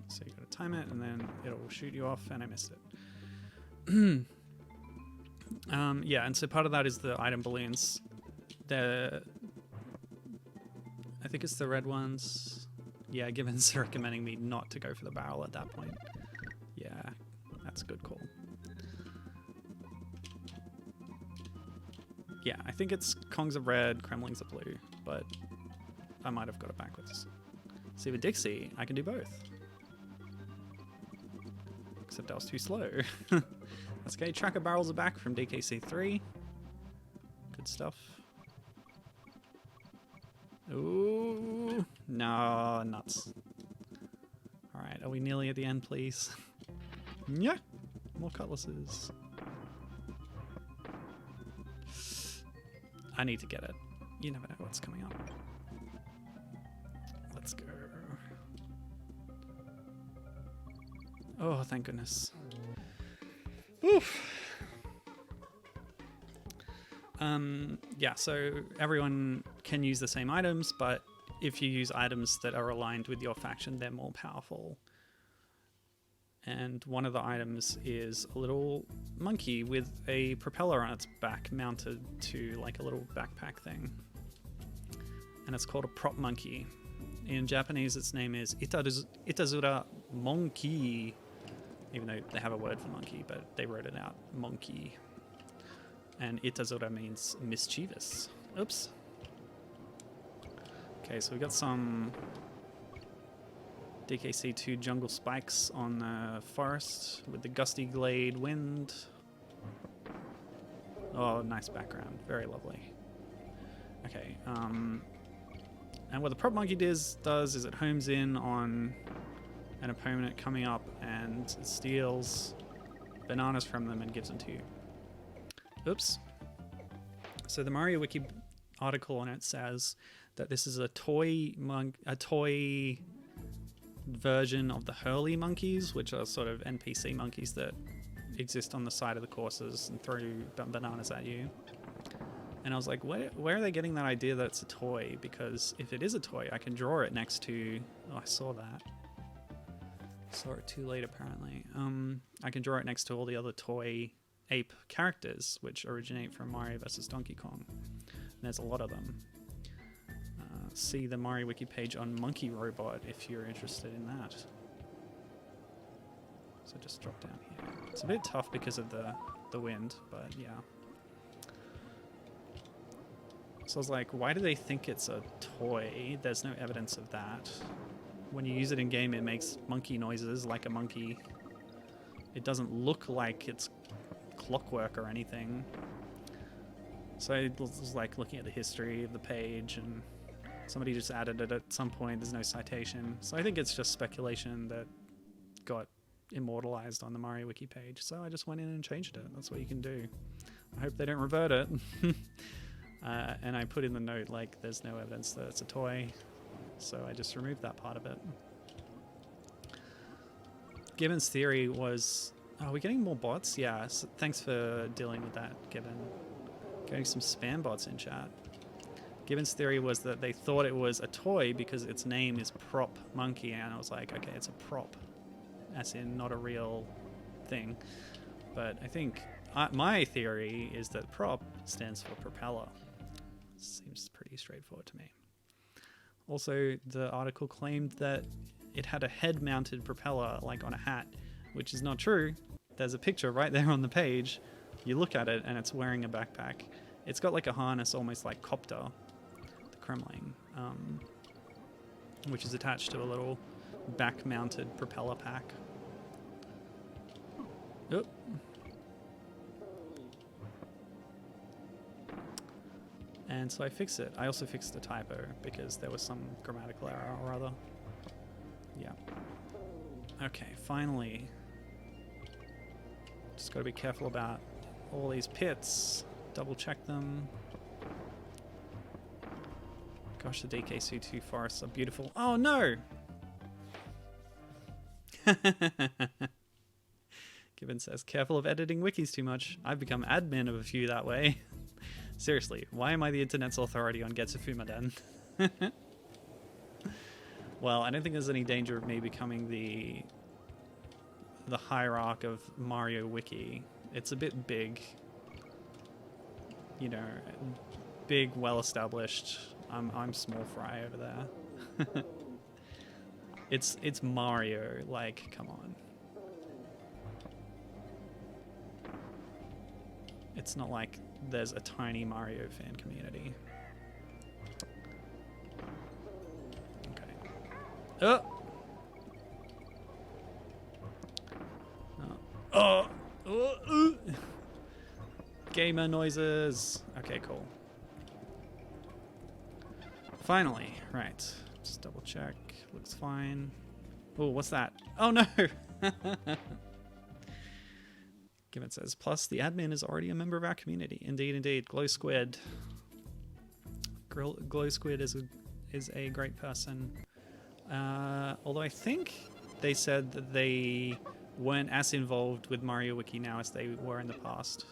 So you gotta time it and then it'll shoot you off, and I missed it. Yeah, and so part of that is the item balloons. I think it's the red ones. Yeah, Gibbons recommending me not to go for the barrel at that point. Yeah, that's a good call. Yeah, I think it's Kongs are red, Kremlings are blue, but I might have got it backwards. See, with Dixie, I can do both. Except I was too slow. That's okay, tracker barrels are back from DKC3. Good stuff. Ooh, no, nuts. Alright, are we nearly at the end, please? Yeah, more cutlasses. I need to get it. You never know what's coming up. Let's go. Oh, thank goodness. Oof. Yeah, so everyone can use the same items, but if you use items that are aligned with your faction, they're more powerful. And one of the items is a little monkey with a propeller on its back mounted to like a little backpack thing. And it's called a prop monkey. In Japanese, its name is Itazura Monkey. Even though they have a word for monkey, but they wrote it out, monkey. And Itazura means mischievous. Oops. Okay, so we got some DKC2 jungle spikes on the forest with the gusty glade wind. Oh, nice background. Very lovely. Okay, and what the prop monkey does is it homes in on an opponent coming up and steals bananas from them and gives them to you. Oops. So the Mario Wiki article on it says that this is a toy version of the Hurley monkeys, which are sort of NPC monkeys that exist on the side of the courses and throw bananas at you. And I was like, where are they getting that idea that it's a toy? Because if it is a toy, I can draw it next to... Oh, I saw that. Saw it too late, apparently. I can draw it next to all the other toy ape characters, which originate from Mario vs. Donkey Kong. And there's a lot of them. See the Mario Wiki page on Monkey Robot if you're interested in that. So just drop down here. It's a bit tough because of the wind, but yeah. So I was like, why do they think it's a toy? There's no evidence of that. When you use it in game, it makes monkey noises like a monkey. It doesn't look like it's clockwork or anything. So I was like looking at the history of the page, and somebody just added it at some point. There's no citation. So I think it's just speculation that got immortalized on the Mario Wiki page, so I just went in and changed it. That's what you can do. I hope they don't revert it. And I put in the note, like, there's no evidence that it's a toy, so I just removed that part of it. Gibbon's theory was... Oh, are we getting more bots? Yeah, so thanks for dealing with that, Gibbon. Getting some spam bots in chat. Gibbon's theory was that they thought it was a toy because its name is Prop Monkey, and I was like, okay, it's a prop, as in not a real thing. But I think my theory is that prop stands for propeller. Seems pretty straightforward to me. Also, the article claimed that it had a head-mounted propeller, like on a hat, which is not true. There's a picture right there on the page. You look at it and it's wearing a backpack. It's got like a harness, almost like Copter, the Kremling, which is attached to a little back-mounted propeller pack. Oh. And so I fixed it. I also fixed the typo because there was some grammatical error or other. Yeah. Okay, finally. Just got to be careful about all these pits. Double check them. Gosh, the DKC2 forests are beautiful. Oh no! Gibbon says, careful of editing wikis too much. I've become admin of a few that way. Seriously, why am I the internet's authority on Getsufumaden? Well, I don't think there's any danger of me becoming the hierarch of Mario Wiki. It's a bit big. You know, big, well-established. I'm small fry over there. It's Mario, like, come on. It's not like there's a tiny Mario fan community. Okay. Oh! Oh! Oh! Gamer noises! Okay, cool. Finally, right. Just double check. Looks fine. Oh, what's that? Oh no! Given says, plus the admin is already a member of our community. Indeed, indeed. Glow Squid. Glow Squid is a great person. Although I think they said that they weren't as involved with Mario Wiki now as they were in the past.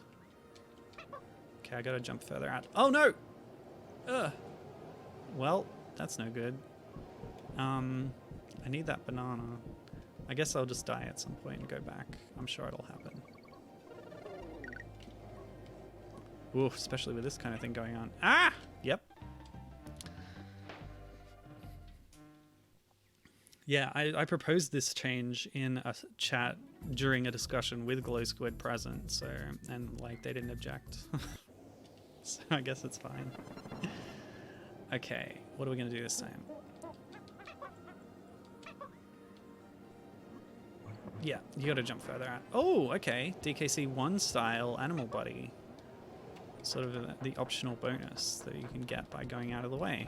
Okay, I gotta jump further out. Oh no! Ugh. Well, that's no good. I need that banana. I guess I'll just die at some point and go back. I'm sure it'll happen. Ooh, especially with this kind of thing going on. Ah! Yep. Yeah, I proposed this change in a chat during a discussion with Glow Squid present, so, and like they didn't object. So I guess it's fine. Okay, what are we gonna do this time? Yeah, you gotta jump further out. Oh, okay. DKC 1 style animal body. Sort of the optional bonus that you can get by going out of the way.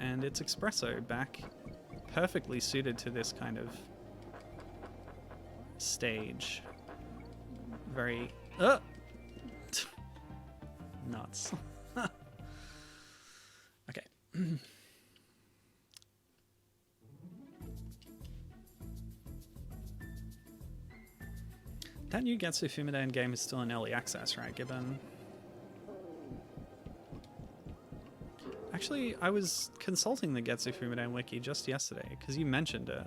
And it's espresso back, perfectly suited to this kind of stage. Very nuts. Okay. That new Getsufumaden game is still in early access, right, Gibbon? Actually, I was consulting the Getsufumaden wiki just yesterday because you mentioned it.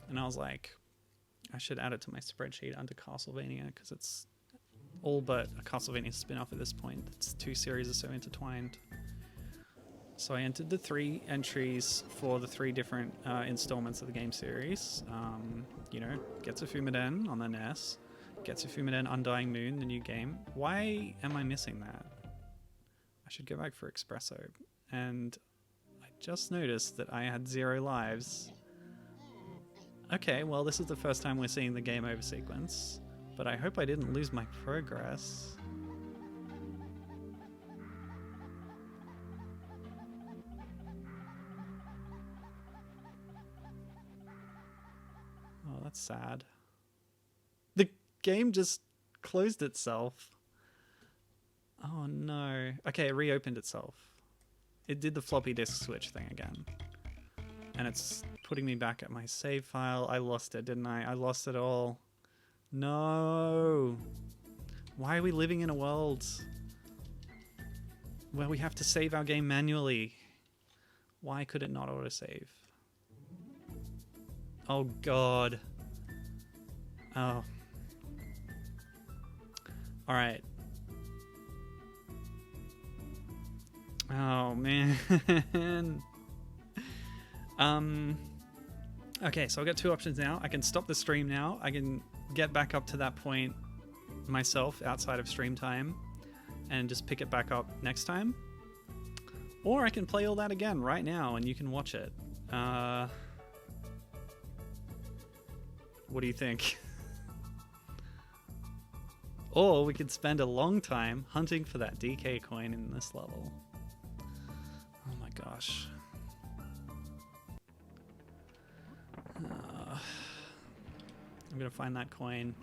And I was like, I should add it to my spreadsheet under Castlevania because it's all but a Castlevania spin-off at this point. Its two series are so intertwined. So I entered the 3 entries for the 3 different installments of the game series. You know, Getsufumaden on the NES, Getsufumaden Undying Moon, the new game. Why am I missing that? I should go back for Espresso. And I just noticed that I had 0 lives. Okay, well this is the first time we're seeing the game over sequence. But I hope I didn't lose my progress. Oh, that's sad. The game just closed itself. Oh no. Okay, it reopened itself. It did the floppy disk switch thing again. And it's putting me back at my save file. I lost it, didn't I? I lost it all. No. Why are we living in a world where we have to save our game manually? Why could it not autosave? Oh god. Oh. Alright. Oh man. Okay, so I've got two options now. I can stop the stream now. I can get back up to that point myself outside of stream time and just pick it back up next time. Or I can play all that again right now and you can watch it. What do you think? Or we could spend a long time hunting for that DK coin in this level. Oh my gosh. I'm gonna find that coin.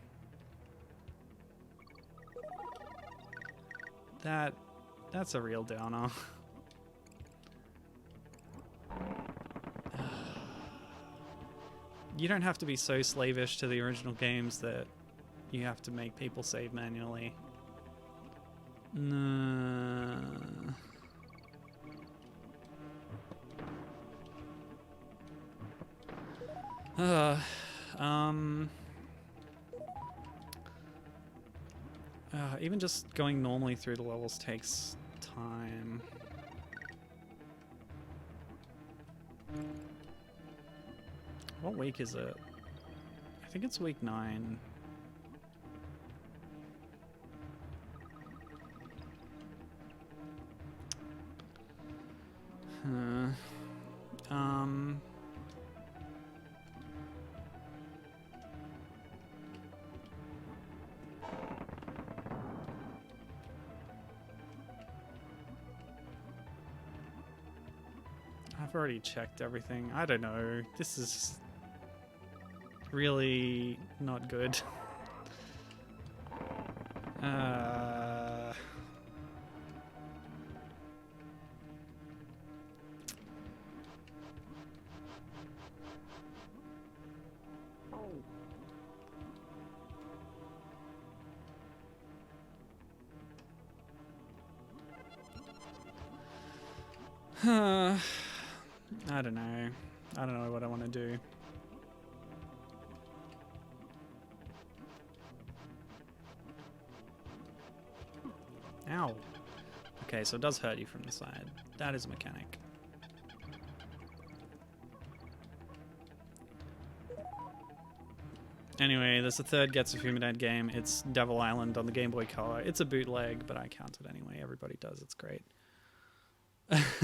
That's a real downer. You don't have to be so slavish to the original games that you have to make people save manually. No. Even just going normally through the levels takes time. What week is it? I think it's week 9. I've already checked everything. I don't know. This is really not good. I don't know. I don't know what I want to do. Ow. Okay, so it does hurt you from the side. That is a mechanic. Anyway, there's a third Gets a Fuminad game. It's Devil Island on the Game Boy Color. It's a bootleg, but I count it anyway. Everybody does. It's great.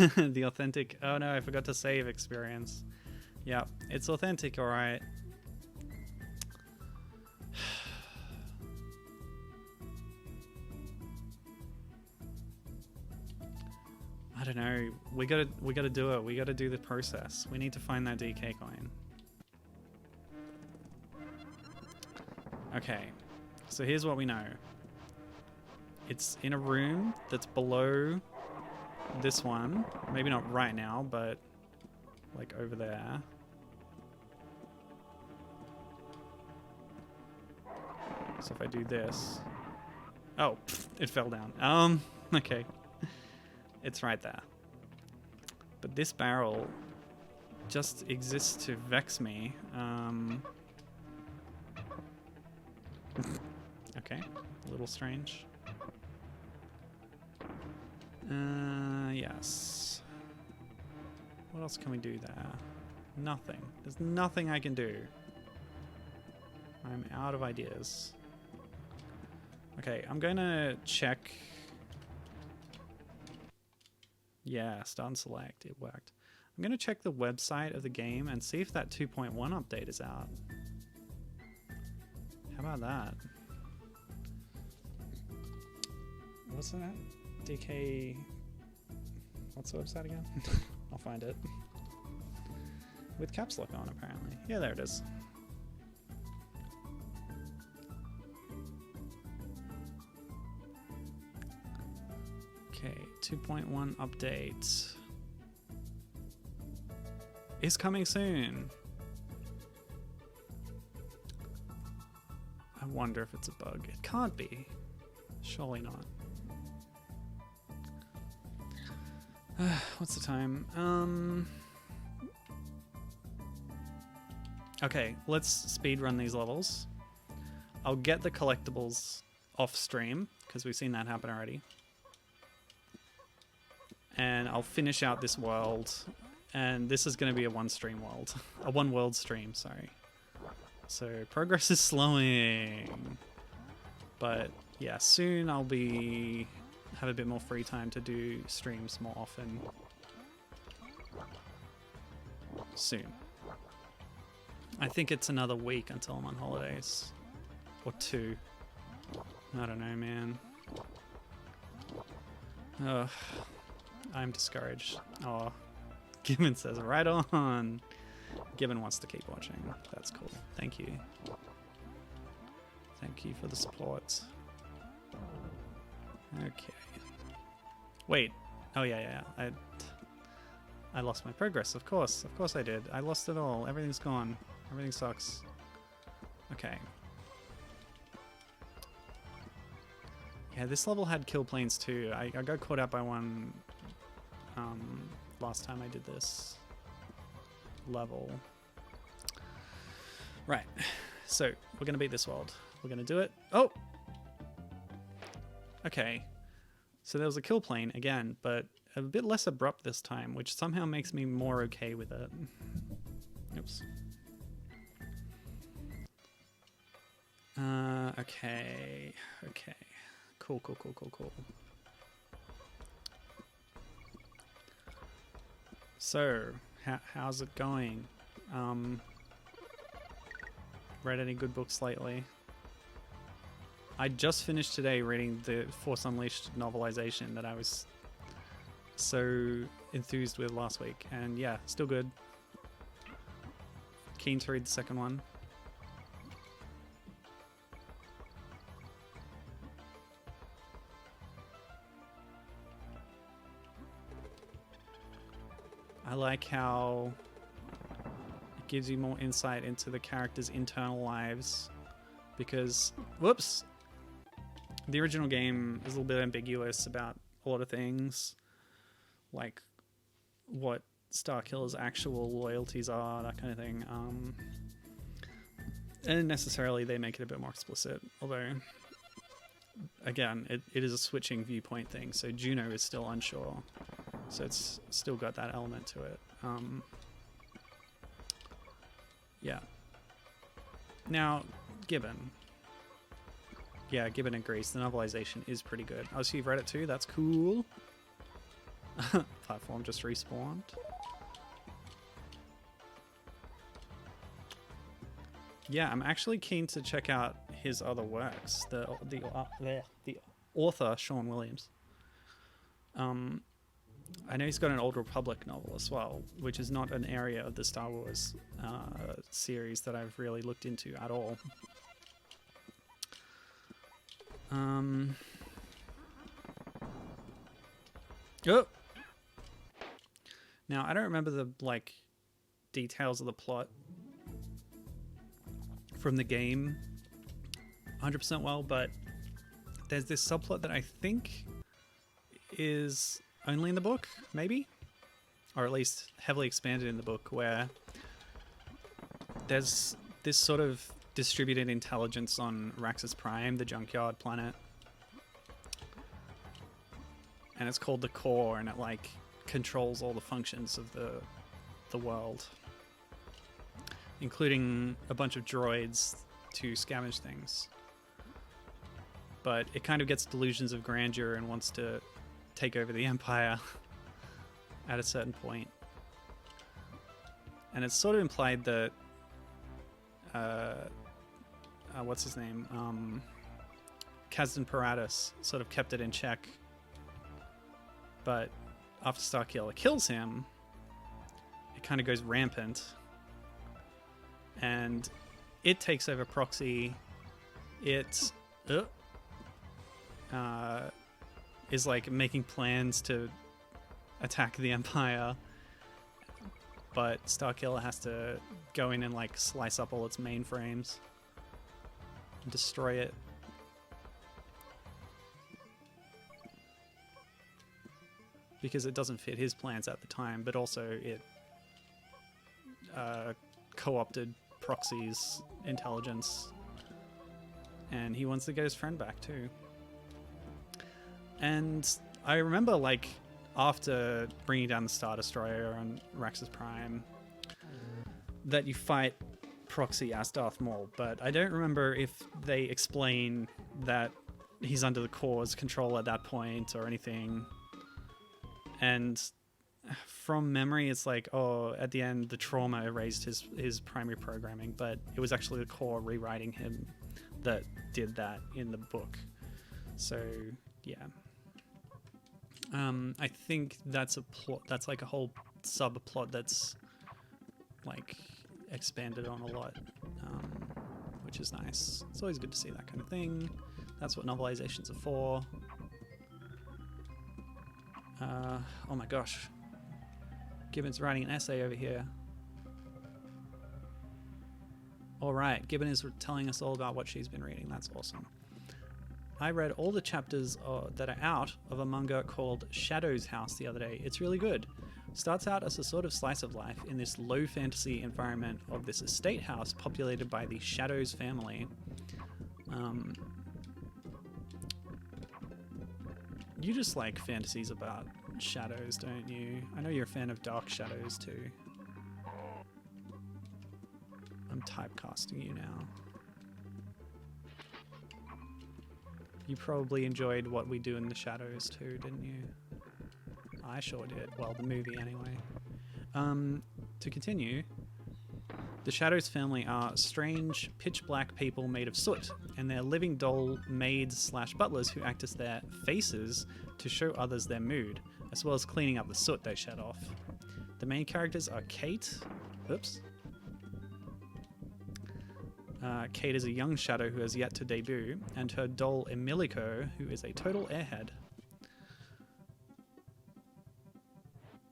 The authentic... Oh no, I forgot to save experience. Yeah, it's authentic, alright. I don't know. We gotta do it. We gotta do the process. We need to find that DK coin. Okay, so here's what we know. It's in a room that's below this one. Maybe not right now, but like over there. So if I do this... Oh, it fell down. Okay. It's right there. But this barrel just exists to vex me. Okay, a little strange. Yes. What else can we do there? Nothing. There's nothing I can do. I'm out of ideas. Okay, I'm gonna check. Yeah, start and select. It worked. I'm gonna check the website of the game and see if that 2.1 update is out. How about that? What's that? DK... What's the website again? I'll find it. With caps lock on, apparently. Yeah, there it is. Okay, 2.1 update is coming soon. I wonder if it's a bug. It can't be. Surely not. What's the time? Okay, let's speed run these levels. I'll get the collectibles off stream because we've seen that happen already. And I'll finish out this world. And this is going to be a one-stream world. A one-world stream, sorry. So progress is slowing. But yeah, soon I'll have a bit more free time to do streams more often. Soon. I think it's another week until I'm on holidays. Or 2. I don't know, man. Ugh. I'm discouraged. Oh, Gibbon says, right on. Gibbon wants to keep watching. That's cool. Thank you. Thank you for the support. Okay. Wait. Oh, yeah. I lost my progress, of course. Of course I did. I lost it all. Everything's gone. Everything sucks. Okay. Yeah, this level had kill planes too. I got caught out by one last time I did this level. Right. So, we're going to beat this world. We're going to do it. Oh! Okay. So there was a kill plane again, but a bit less abrupt this time, which somehow makes me more okay with it. Oops. Okay. Cool. So, how's it going? Read any good books lately? I just finished today reading the Force Unleashed novelization that I was so enthused with last week, and yeah, still good. Keen to read the second one. I like how it gives you more insight into the characters' internal lives, because, whoops, the original game is a little bit ambiguous about a lot of things, like what Starkiller's actual loyalties are, that kind of thing. And necessarily they make it a bit more explicit, although, again, it is a switching viewpoint thing, so Juno is still unsure. So it's still got that element to it. Yeah. Now, Gibbon. Yeah, Gibbon agrees. The novelization is pretty good. Oh, so you've read it too? That's cool. Platform just respawned. Yeah, I'm actually keen to check out his other works. The author, Sean Williams. I know he's got an Old Republic novel as well, which is not an area of the Star Wars series that I've really looked into at all. Oh! Now, I don't remember the, details of the plot from the game 100% well, but there's this subplot that I think is only in the book, maybe? Or at least heavily expanded in the book, where there's this sort of distributed intelligence on Raxus Prime, the junkyard planet. And it's called the Core, and it, controls all the functions of the world. Including a bunch of droids to scavenge things. But it kind of gets delusions of grandeur and wants to take over the Empire at a certain point. And it's sort of implied that what's his name? Kazdan Paratus sort of kept it in check. But after Starkiller kills him, it kind of goes rampant. And it takes over Proxy. It is like making plans to attack the Empire, but Starkiller has to go in and like slice up all its mainframes and destroy it. Because it doesn't fit his plans at the time, but also it co-opted Proxy's intelligence, and he wants to get his friend back too. And I remember, like, after bringing down the Star Destroyer on Raxus Prime, that you fight Proxy as Darth Maul, but I don't remember if they explain that he's under the Core's control at that point or anything. And from memory, it's like, oh, at the end, the trauma erased his primary programming, but it was actually the Core rewriting him that did that in the book. So, yeah. I think that's a plot. That's like a whole subplot that's like expanded on a lot, which is nice. It's always good to see that kind of thing. That's what novelizations are for. Oh my gosh. Gibbon's writing an essay over here. Alright, Gibbon is telling us all about what she's been reading. That's awesome. I read all the chapters that are out of a manga called Shadow's House the other day. It's really good. Starts out as a sort of slice of life in this low fantasy environment of this estate house populated by the Shadows family. You just like fantasies about shadows, don't you? I know you're a fan of Dark Shadows too. I'm typecasting you now. You probably enjoyed What We Do in the Shadows too, didn't you? I sure did. Well, the movie anyway. To continue, the Shadows family are strange, pitch-black people made of soot, and they're living doll maids/butlers who act as their faces to show others their mood, as well as cleaning up the soot they shed off. The main characters are Kate. Oops. Kate is a young shadow who has yet to debut, and her doll Emilico, who is a total airhead.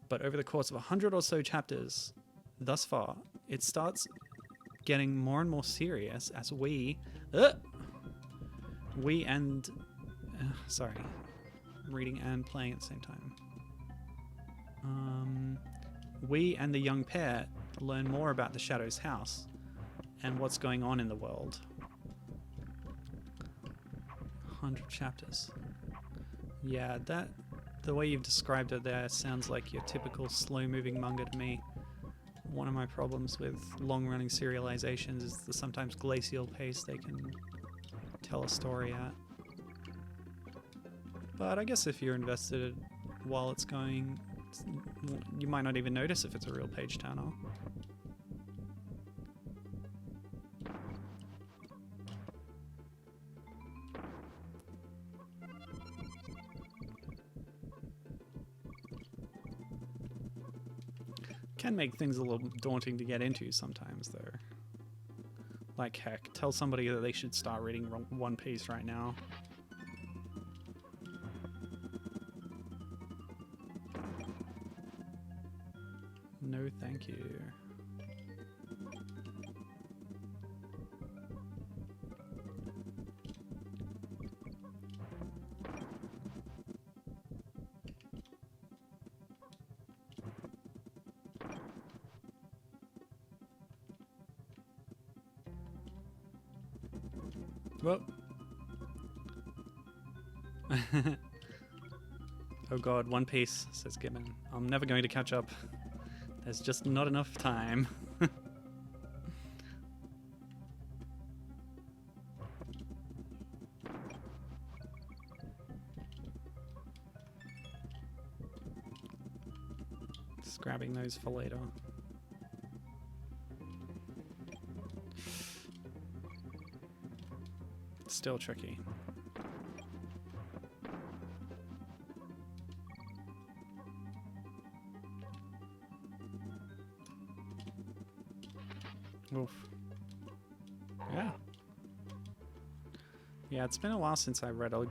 But over the course of 100 or so chapters, thus far, it starts getting more and more serious as we and... sorry. I'm reading and playing at the same time. We and the young pair learn more about the Shadow's house and what's going on in the world. 100 chapters. Yeah, the way you've described it there sounds like your typical slow-moving manga to me. One of my problems with long-running serializations is the sometimes glacial pace they can tell a story at. But I guess if you're invested while it's going, you might not even notice if it's a real page turner. Can make things a little daunting to get into sometimes, though. Like, heck, tell somebody that they should start reading One Piece right now. No, thank you. Well. Oh god, One Piece, says Gibbon. I'm never going to catch up. There's just not enough time. Just grabbing those for later. Still tricky. Oof. Yeah. Yeah, it's been a while since I read a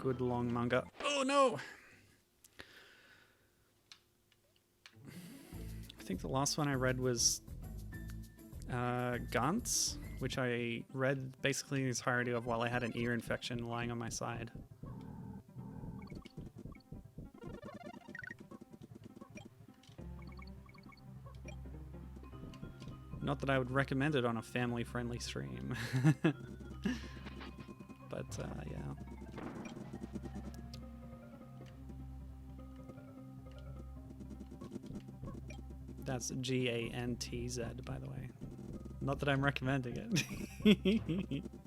good long manga. Oh no! I think the last one I read was Gantz, which I read basically the entirety of while I had an ear infection lying on my side. Not that I would recommend it on a family-friendly stream. But, yeah. That's Gantz, by the way. Not that I'm recommending it.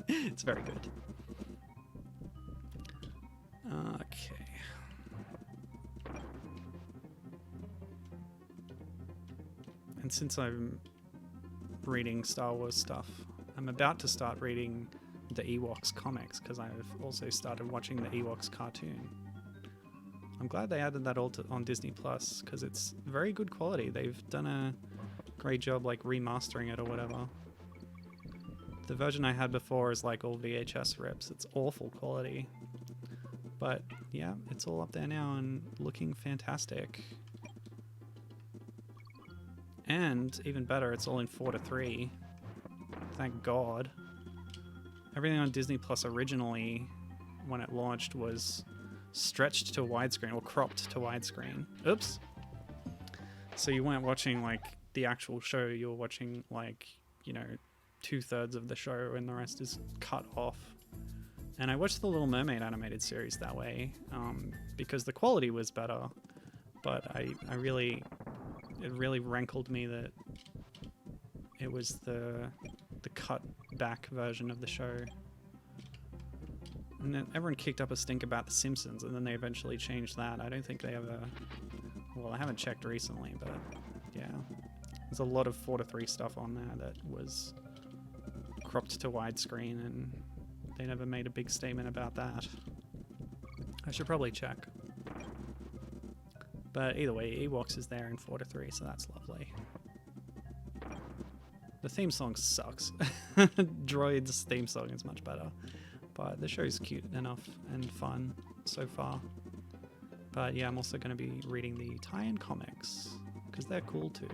It's very good. Okay. And since I'm reading Star Wars stuff, I'm about to start reading the Ewoks comics because I've also started watching the Ewoks cartoon. I'm glad they added that all on Disney Plus because it's very good quality. They've done a great job like remastering it or whatever. The version I had before is like all VHS rips. It's awful quality. But yeah, it's all up there now and looking fantastic. And even better, it's all in 4:3. Thank God. Everything on Disney Plus originally, when it launched, was stretched to widescreen or cropped to widescreen. Oops. So you weren't watching like the actual show, you were watching like, you know, 2/3 of the show and the rest is cut off. And I watched the Little Mermaid animated series that way because the quality was better. But it really rankled me that it was the cut back version of the show. And then everyone kicked up a stink about The Simpsons, and then they eventually changed that. I don't think they ever... Well, I haven't checked recently, but yeah. There's a lot of 4:3 stuff on there that was cropped to widescreen, and they never made a big statement about that. I should probably check. But either way, Ewoks is there in 4:3, so that's lovely. The theme song sucks. Droid's theme song is much better. But the show's cute enough and fun so far. But yeah, I'm also going to be reading the tie-in comics, because they're cool too.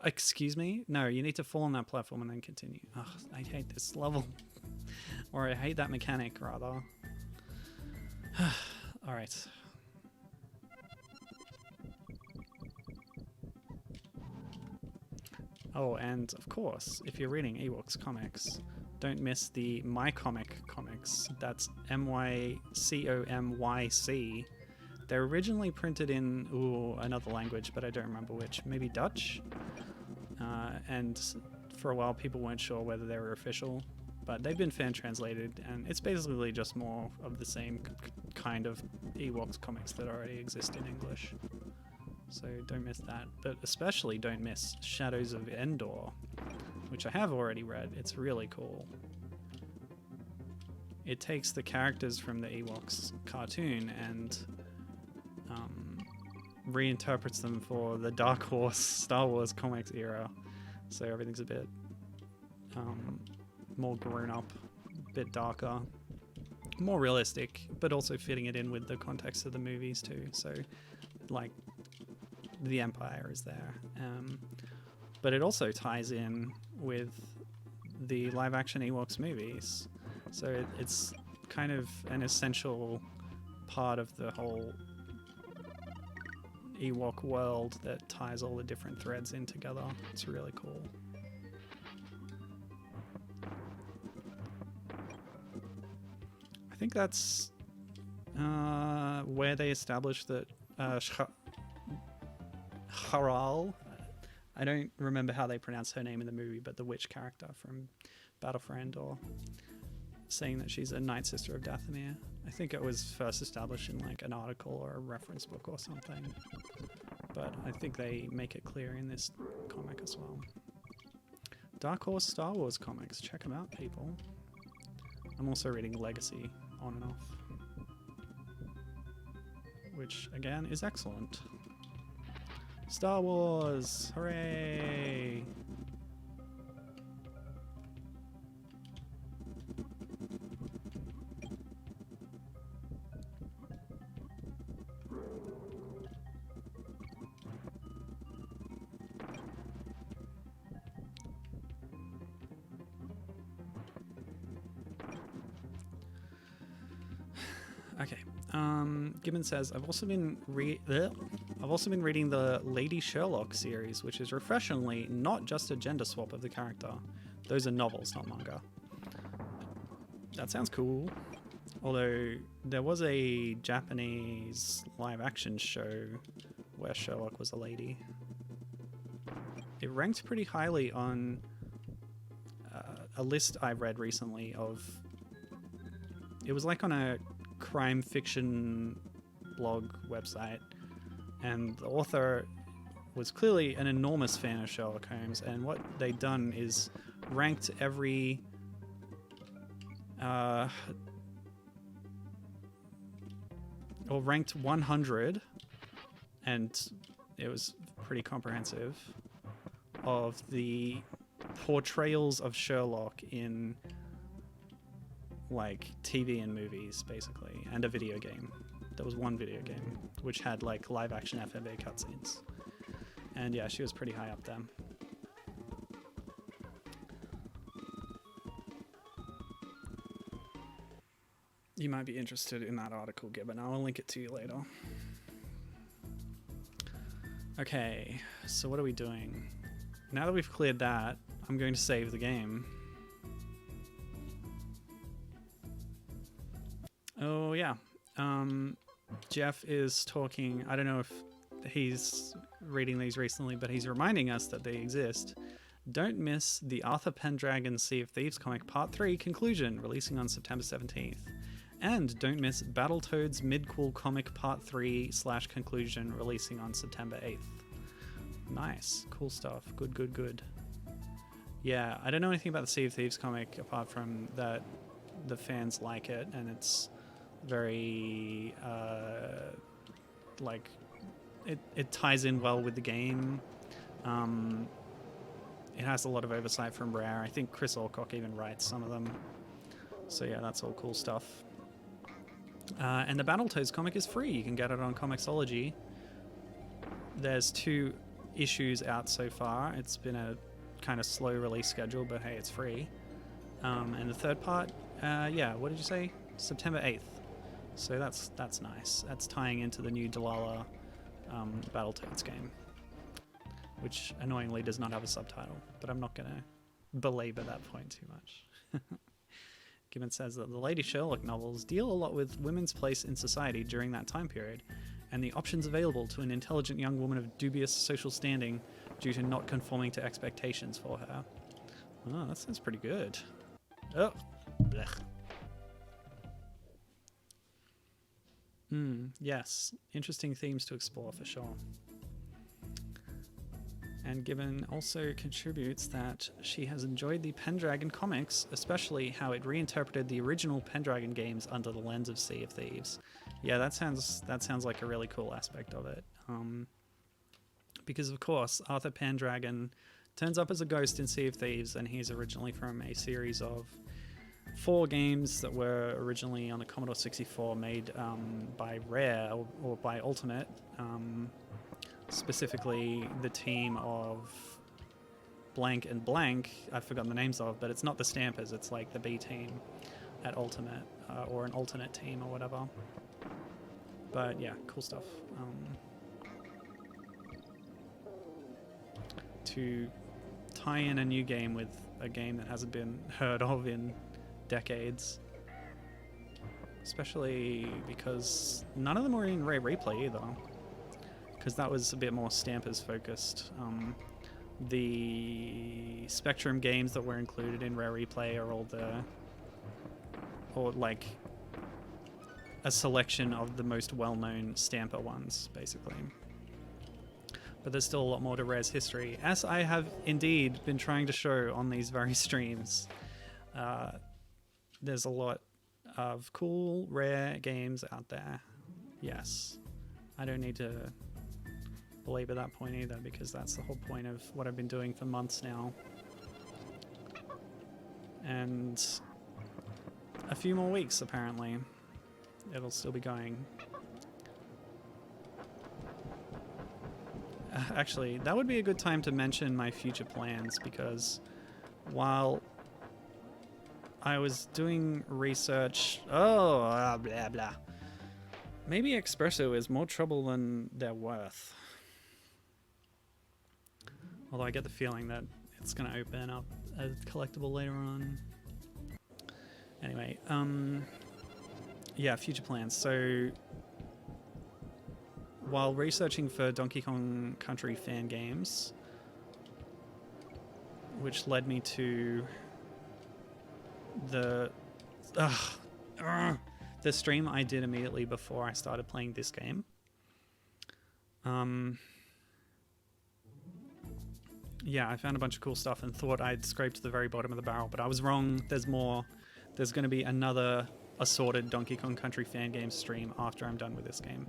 Excuse me? No, you need to fall on that platform and then continue. Ugh, I hate this level. Or I hate that mechanic, rather. Alright. Oh, and of course, if you're reading Ewoks comics, don't miss the My Comic comics. That's MYCOMYC. They're originally printed in another language, but I don't remember which. Maybe Dutch? And for a while, people weren't sure whether they were official, but they've been fan translated, and it's basically just more of the same kind of Ewoks comics that already exist in English. So don't miss that. But especially don't miss Shadows of Endor, which I have already read. It's really cool. It takes the characters from the Ewoks cartoon and reinterprets them for the Dark Horse Star Wars comics era. So everything's a bit more grown up, a bit darker, more realistic, but also fitting it in with the context of the movies too. So like the Empire is there. But it also ties in with the live action Ewoks movies. So it's kind of an essential part of the whole Ewok world that ties all the different threads in together. It's really cool. I think that's where they established that Haral, I don't remember how they pronounce her name in the movie, but the witch character from Battle for Endor, saying that she's a Night Sister of Dathomir. I think it was first established in like an article or a reference book or something, but I think they make it clear in this comic as well. Dark Horse Star Wars comics, check them out, people. I'm also reading Legacy on and off, which again is excellent. Star Wars, hooray! Okay. Gibbon says I've also been reading the Lady Sherlock series, which is refreshingly not just a gender swap of the character. Those are novels, not manga. That sounds cool. Although there was a Japanese live action show where Sherlock was a lady. It ranked pretty highly on a list I read recently of... It was like on a crime fiction blog website, and the author was clearly an enormous fan of Sherlock Holmes, and what they'd done is ranked every or ranked 100, and it was pretty comprehensive, of the portrayals of Sherlock in like TV and movies, basically, and a video game. There was one video game which had like live action FMV cutscenes, and yeah, she was pretty high up there. You might be interested in that article, Gibbon. I'll link it to you later. Okay, so what are we doing? Now that we've cleared that, I'm going to save the game. Oh yeah, Jeff is talking, I don't know if he's reading these recently, but he's reminding us that they exist. Don't miss the Arthur Pendragon Sea of Thieves comic Part 3 conclusion, releasing on September 17th. And don't miss Battletoads Midquel comic Part 3 / conclusion, releasing on September 8th. Nice, cool stuff, good, good, good. Yeah, I don't know anything about the Sea of Thieves comic apart from that the fans like it, and it's very like it ties in well with the game. It has a lot of oversight from Rare. I think Chris Alcock even writes some of them, so yeah, that's all cool stuff. And the Battletoads comic is free. You can get it on Comixology. There's 2 issues out so far. It's been a kind of slow release schedule, but hey, it's free. And the third part, yeah, what did you say? September 8th. So that's nice. That's tying into the new Delilah Battletoads game, which annoyingly does not have a subtitle, but I'm not going to belabor that point too much. Gibbon says that the Lady Sherlock novels deal a lot with women's place in society during that time period, and the options available to an intelligent young woman of dubious social standing due to not conforming to expectations for her. Oh, that sounds pretty good. Oh, blech. Yes, interesting themes to explore for sure. And Gibbon also contributes that she has enjoyed the Pendragon comics, especially how it reinterpreted the original Pendragon games under the lens of Sea of Thieves. Yeah, that sounds like a really cool aspect of it. Because of course, Arthur Pendragon turns up as a ghost in Sea of Thieves, and he's originally from a series of 4 games that were originally on the Commodore 64, made by Rare or by Ultimate. Specifically the team of blank and blank, I've forgotten the names of, but it's not the Stampers, it's like the B team at Ultimate, or an alternate team or whatever. But yeah, cool stuff. To tie in a new game with a game that hasn't been heard of in decades. Especially because none of them were in Rare Replay either, because that was a bit more Stampers focused. The Spectrum games that were included in Rare Replay are all or like a selection of the most well-known Stamper ones, basically. But there's still a lot more to Rare's history, as I have indeed been trying to show on these very streams. There's a lot of cool Rare games out there. Yes, I don't need to belabor that point either, because that's the whole point of what I've been doing for months now. And a few more weeks, apparently. It'll still be going. Actually, that would be a good time to mention my future plans, because while I was doing research... blah, blah. Maybe Espresso is more trouble than they're worth. Although I get the feeling that it's going to open up a collectible later on. Anyway, yeah, future plans. So, while researching for Donkey Kong Country fan games, which led me to the stream I did immediately before I started playing this game. Yeah, I found a bunch of cool stuff and thought I'd scraped to the very bottom of the barrel, but I was wrong. There's more. There's going to be another assorted Donkey Kong Country fan game stream after I'm done with this game.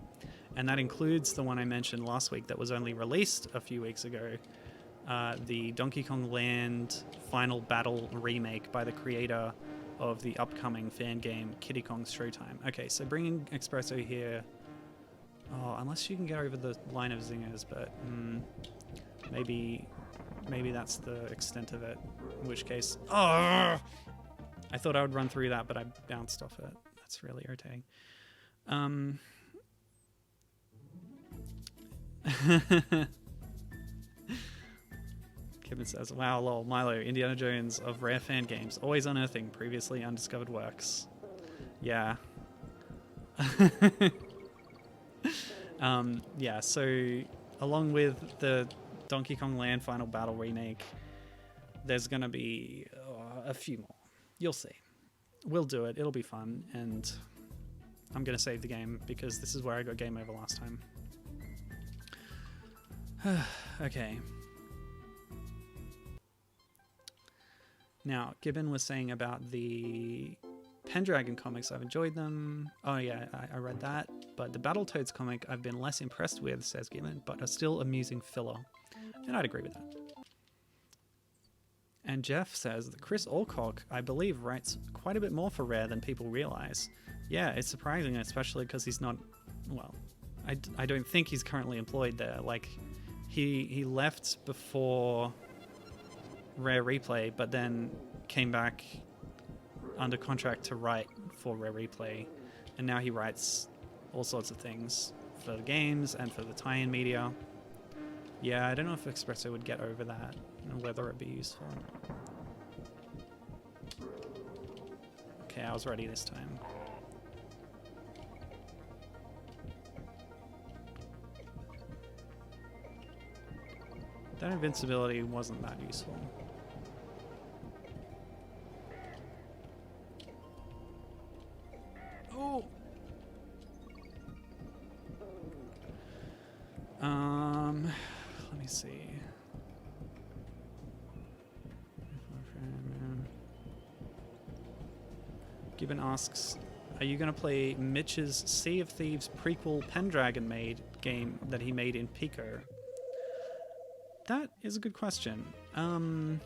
And that includes the one I mentioned last week that was only released a few weeks ago, the Donkey Kong Land Final Battle remake by the creator of the upcoming fan game Kiddy Kong's Showtime. Okay, so bringing Espresso here. Oh, unless you can get over the line of zingers, but maybe that's the extent of it. In which case, I thought I would run through that, but I bounced off it. That's really irritating. Kevin says, wow, lol, Milo, Indiana Jones of rare fan games, always unearthing previously undiscovered works. Yeah. Yeah, so along with the Donkey Kong Land Final Battle remake, there's going to be a few more. You'll see. We'll do it. It'll be fun, and I'm going to save the game because this is where I got game over last time. Okay. Now, Gibbon was saying about the Pendragon comics, I've enjoyed them. Oh yeah, I read that. But the Battletoads comic I've been less impressed with, says Gibbon, but are still amusing filler. And I'd agree with that. And Jeff says that Chris Alcock, I believe, writes quite a bit more for Rare than people realize. Yeah, it's surprising, especially because he's not, well, I don't think he's currently employed there. Like, he left before Rare Replay, but then came back under contract to write for Rare Replay, and now he writes all sorts of things for the games and for the tie-in media. Yeah, I don't know if Espresso would get over that and whether it'd be useful. Okay, I was ready this time. That invincibility wasn't that useful. Oh! Let me see. Gibbon asks, are you going to play Mitch's Sea of Thieves prequel Pendragon game that he made in Pico? That is a good question. The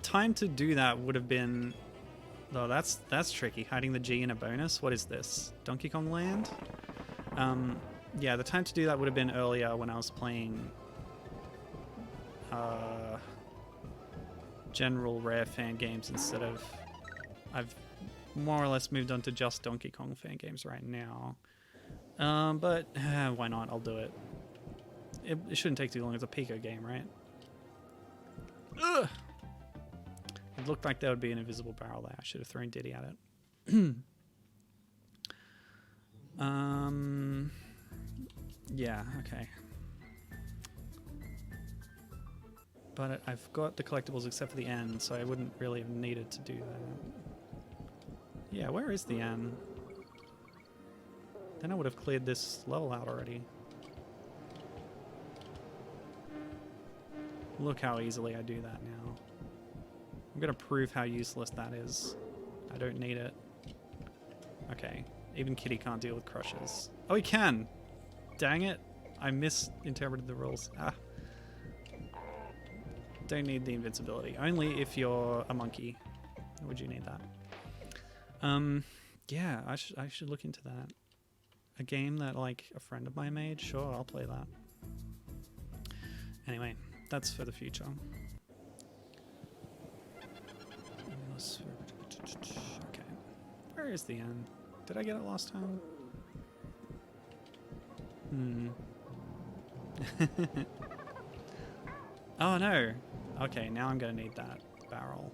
time to do that would have been... Oh, that's tricky. Hiding the G in a bonus? What is this? Donkey Kong Land? Yeah, the time to do that would have been earlier when I was playing general Rare fan games instead of... I've more or less moved on to just Donkey Kong fan games right now. But why not? I'll do it. It shouldn't take too long. It's a Pico game, right? Ugh! It looked like there would be an invisible barrel there. I should have thrown Diddy at it. Yeah, okay. But I've got the collectibles except for the N, so I wouldn't really have needed to do that. Yeah, where is the N? Then I would have cleared this level out already. Look how easily I do that now. I'm gonna prove how useless that is. I don't need it. Okay, even Kitty can't deal with crushes. Oh, he can! Dang it! I misinterpreted the rules. Ah. Don't need the invincibility. Only if you're a monkey would you need that. Yeah, I should look into that. A game that, like, a friend of mine made? Sure, I'll play that. Anyway, that's for the future. Okay. Where is the end? Did I get it last time? Oh no. Okay, now I'm gonna need that barrel.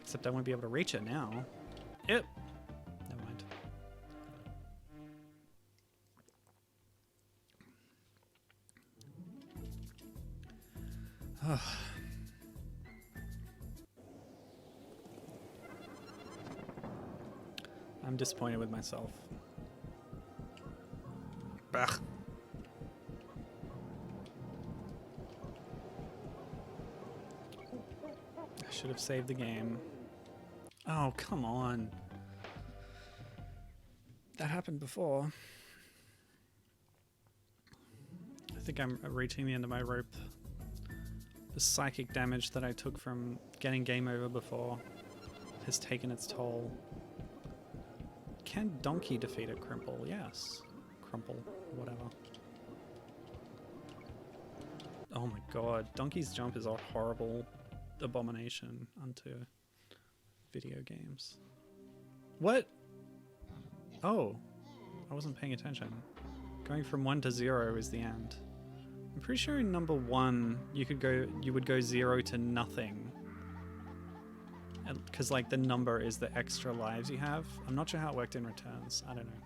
Except I won't be able to reach it now. Yep. Never mind. I'm disappointed with myself. Bah. I should have saved the game. Oh, come on. That happened before. I think I'm reaching the end of my rope. The psychic damage that I took from getting game over before has taken its toll. Can Donkey defeat a Crumple? Yes. Crumple, whatever. Oh my god, Donkey's jump is a horrible abomination unto video games. What? Oh, I wasn't paying attention. Going from 1 to 0 is the end. I'm pretty sure in number 1 you would go 0 to nothing. Because like the number is the extra lives you have. I'm not sure how it worked in returns. I don't know.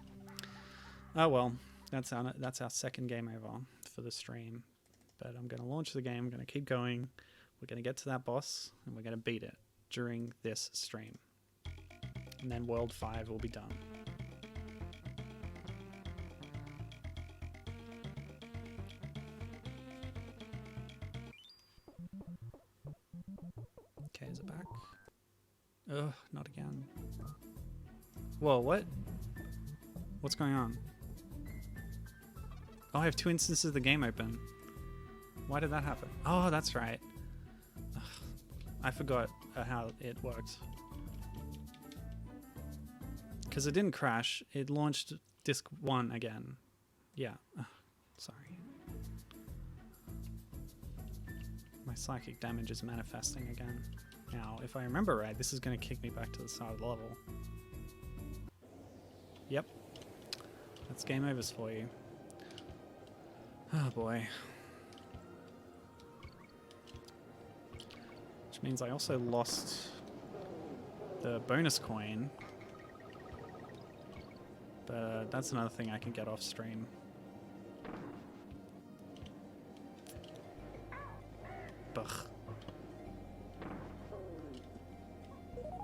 Oh well, that's our second game over for the stream. But I'm going to launch the game. I'm going to keep going. We're going to get to that boss and we're going to beat it during this stream. And then World 5 will be done. Okay, is it back? Ugh, not again. Whoa, what? What's going on? Oh, I have 2 instances of the game open. Why did that happen? Oh, that's right. Ugh, I forgot how it worked. Because it didn't crash, it launched disk 1 again. Yeah, ugh, sorry. My psychic damage is manifesting again. Now, if I remember right, this is going to kick me back to the start of the level. Yep. That's game overs for you. Oh boy. Which means I also lost the bonus coin. But that's another thing I can get off stream. Ugh.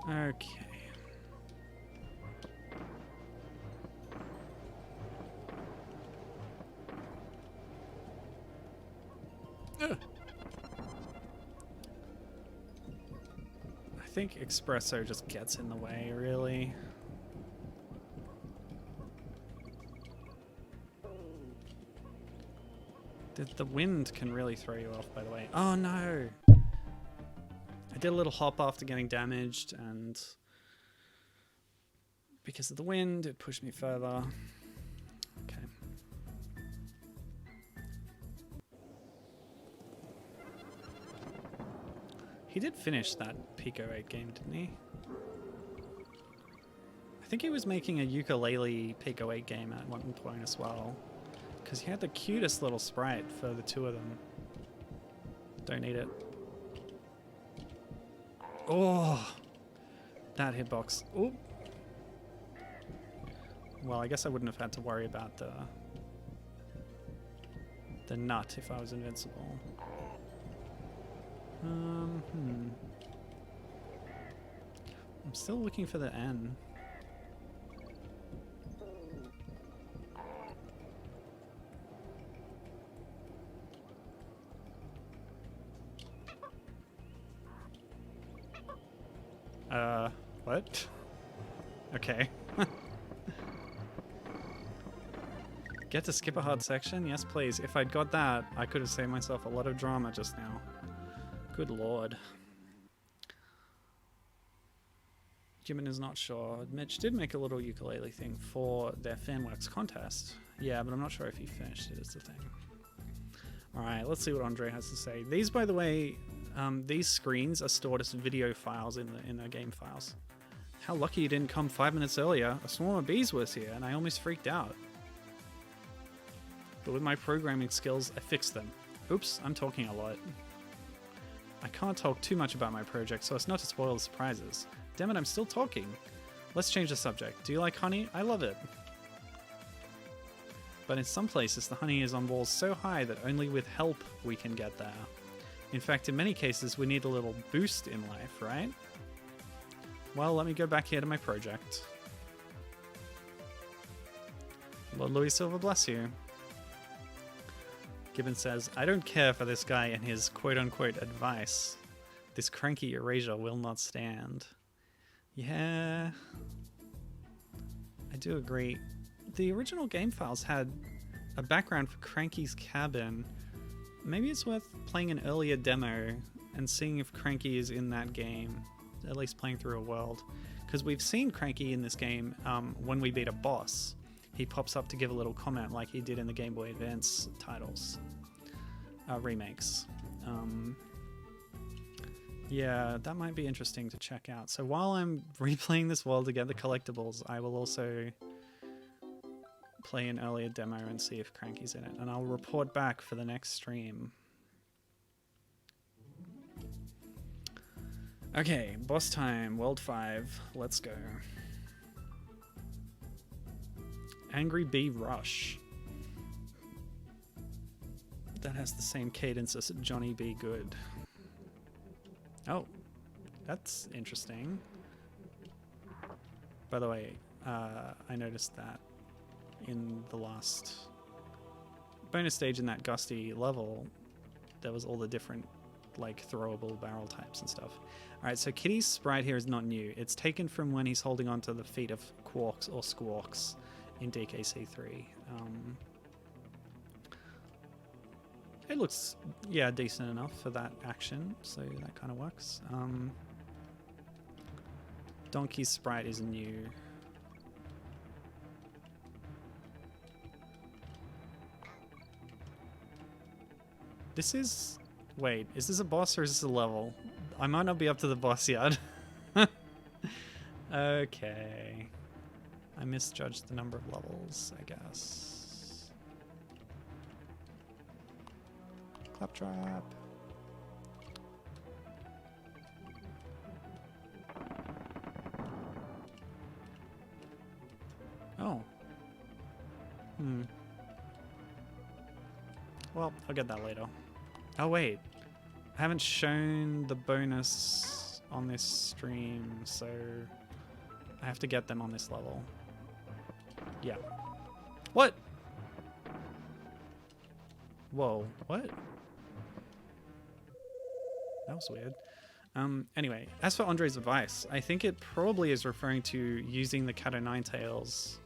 Okay. Ugh. I think espresso just gets in the way, really. The wind can really throw you off, by the way. Oh no! I did a little hop after getting damaged, and because of the wind, it pushed me further. Okay. He did finish that Pico 8 game, didn't he? I think he was making a ukulele Pico 8 game at one point as well. Because he had the cutest little sprite for the 2 of them. Don't need it. Oh! That hitbox. Oop! Well, I guess I wouldn't have had to worry about the nut if I was invincible. I'm still looking for the N. What? Okay. Get to skip a hard section? Yes, please. If I'd got that, I could have saved myself a lot of drama just now. Good lord. Jimin is not sure. Mitch did make a little ukulele thing for their Fanworks contest. Yeah, but I'm not sure if he finished it, is the thing. Alright, let's see what Andre has to say. These, by the way, these screens are stored as video files in the game files. How lucky you didn't come 5 minutes earlier. A swarm of bees was here, and I almost freaked out. But with my programming skills, I fixed them. Oops, I'm talking a lot. I can't talk too much about my project, so as not to spoil the surprises. Damn it, I'm still talking. Let's change the subject. Do you like honey? I love it. But in some places, the honey is on walls so high that only with help we can get there. In fact, in many cases, we need a little boost in life, right? Well, let me go back here to my project. Lord Louis Silver bless you. Gibbon says, I don't care for this guy and his quote-unquote advice. This cranky erasure will not stand. Yeah, I do agree. The original game files had a background for Cranky's cabin. Maybe it's worth playing an earlier demo and seeing if Cranky is in that game, at least playing through a world. Because we've seen Cranky in this game when we beat a boss. He pops up to give a little comment like he did in the Game Boy Advance titles, remakes. Yeah, that might be interesting to check out. So while I'm replaying this world to get the collectibles, I will also play an earlier demo and see if Cranky's in it. And I'll report back for the next stream. Okay, boss time, World 5. Let's go. Angry Bee Rush. That has the same cadence as Johnny Be Good. Oh, that's interesting. By the way, I noticed that in the last bonus stage in that Gusty level, there was all the different like throwable barrel types and stuff. Alright, so Kitty's sprite here is not new. It's taken from when he's holding onto the feet of Quarks or Squawks in DKC3. It looks, yeah, decent enough for that action, so that kind of works. Donkey's sprite is new. This is... Wait, is this a boss or is this a level? I might not be up to the boss yet. Okay. I misjudged the number of levels, I guess. Claptrap. Oh. Well, I'll get that later. Oh wait, I haven't shown the bonus on this stream, so I have to get them on this level. Yeah. What? Whoa, what? That was weird. Anyway, as for Andre's advice, I think it probably is referring to using the Cat o' Nine Tails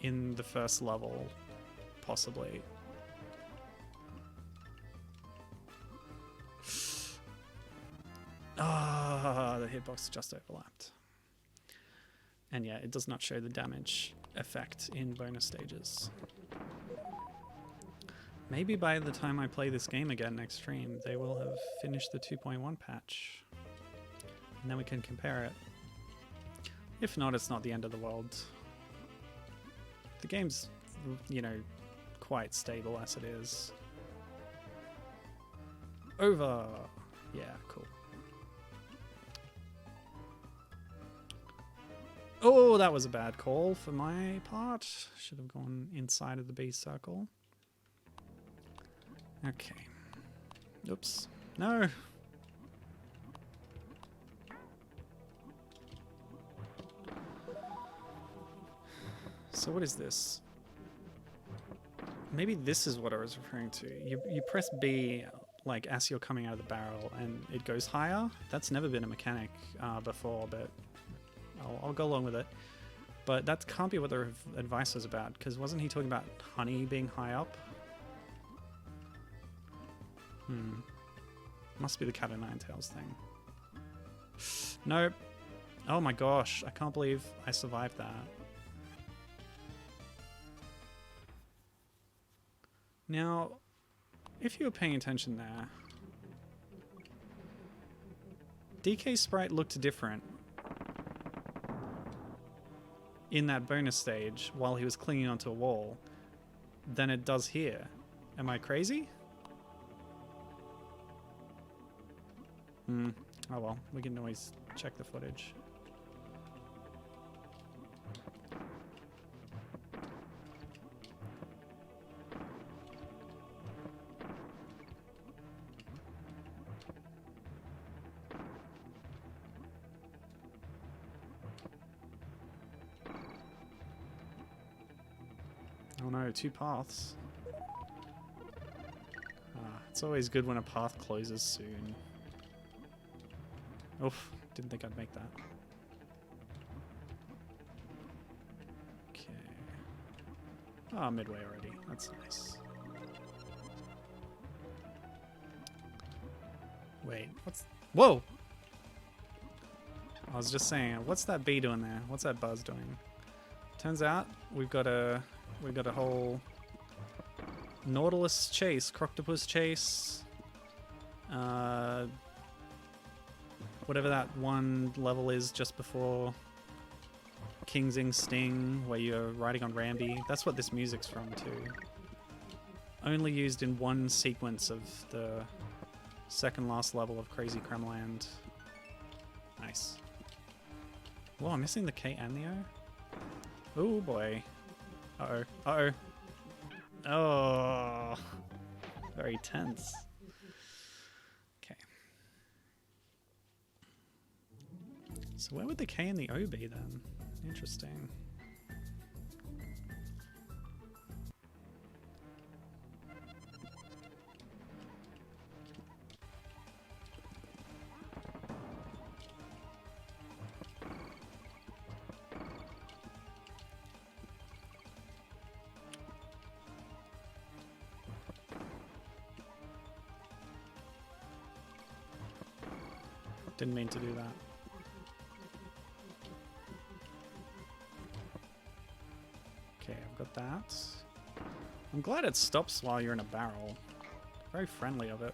in the first level, possibly. Ah, the hitbox just overlapped. And yeah, it does not show the damage effect in bonus stages. Maybe by the time I play this game again next stream, they will have finished the 2.1 patch. And then we can compare it. If not, it's not the end of the world. The game's, you know, quite stable as it is. Over! Yeah, cool. Oh, that was a bad call for my part. Should have gone inside of the bee circle. Okay. Oops. No! So what is this? Maybe this is what I was referring to. You press B like as you're coming out of the barrel and it goes higher. That's never been a mechanic before, but I'll go along with it. But that can't be what the advice was about, because wasn't he talking about honey being high up? Must be the Cat o' Nine Tails thing. Nope. Oh my gosh, I can't believe I survived that. Now, if you were paying attention there, DK sprite looked different in that bonus stage while he was clinging onto a wall than it does here. Am I crazy? Oh well, we can always check the footage. Oh no, 2 paths. It's always good when a path closes soon. Oof, didn't think I'd make that. Okay. Ah, midway already. That's nice. Wait, what's... Whoa! I was just saying, what's that bee doing there? What's that buzz doing? Turns out we've got a whole Nautilus chase, Croctopus chase, whatever that one level is just before King's Ing Sting, where you're riding on Rambi. That's what this music's from too. Only used in one sequence of the second last level of Crazy Kremland. Nice. Whoa, I'm missing the K and the O? Oh boy. Uh-oh. Uh-oh. Oh. Very tense. Okay. So where would the K and the O be then? Interesting. Didn't mean to do that. Okay, I've got that. I'm glad it stops while you're in a barrel. Very friendly of it.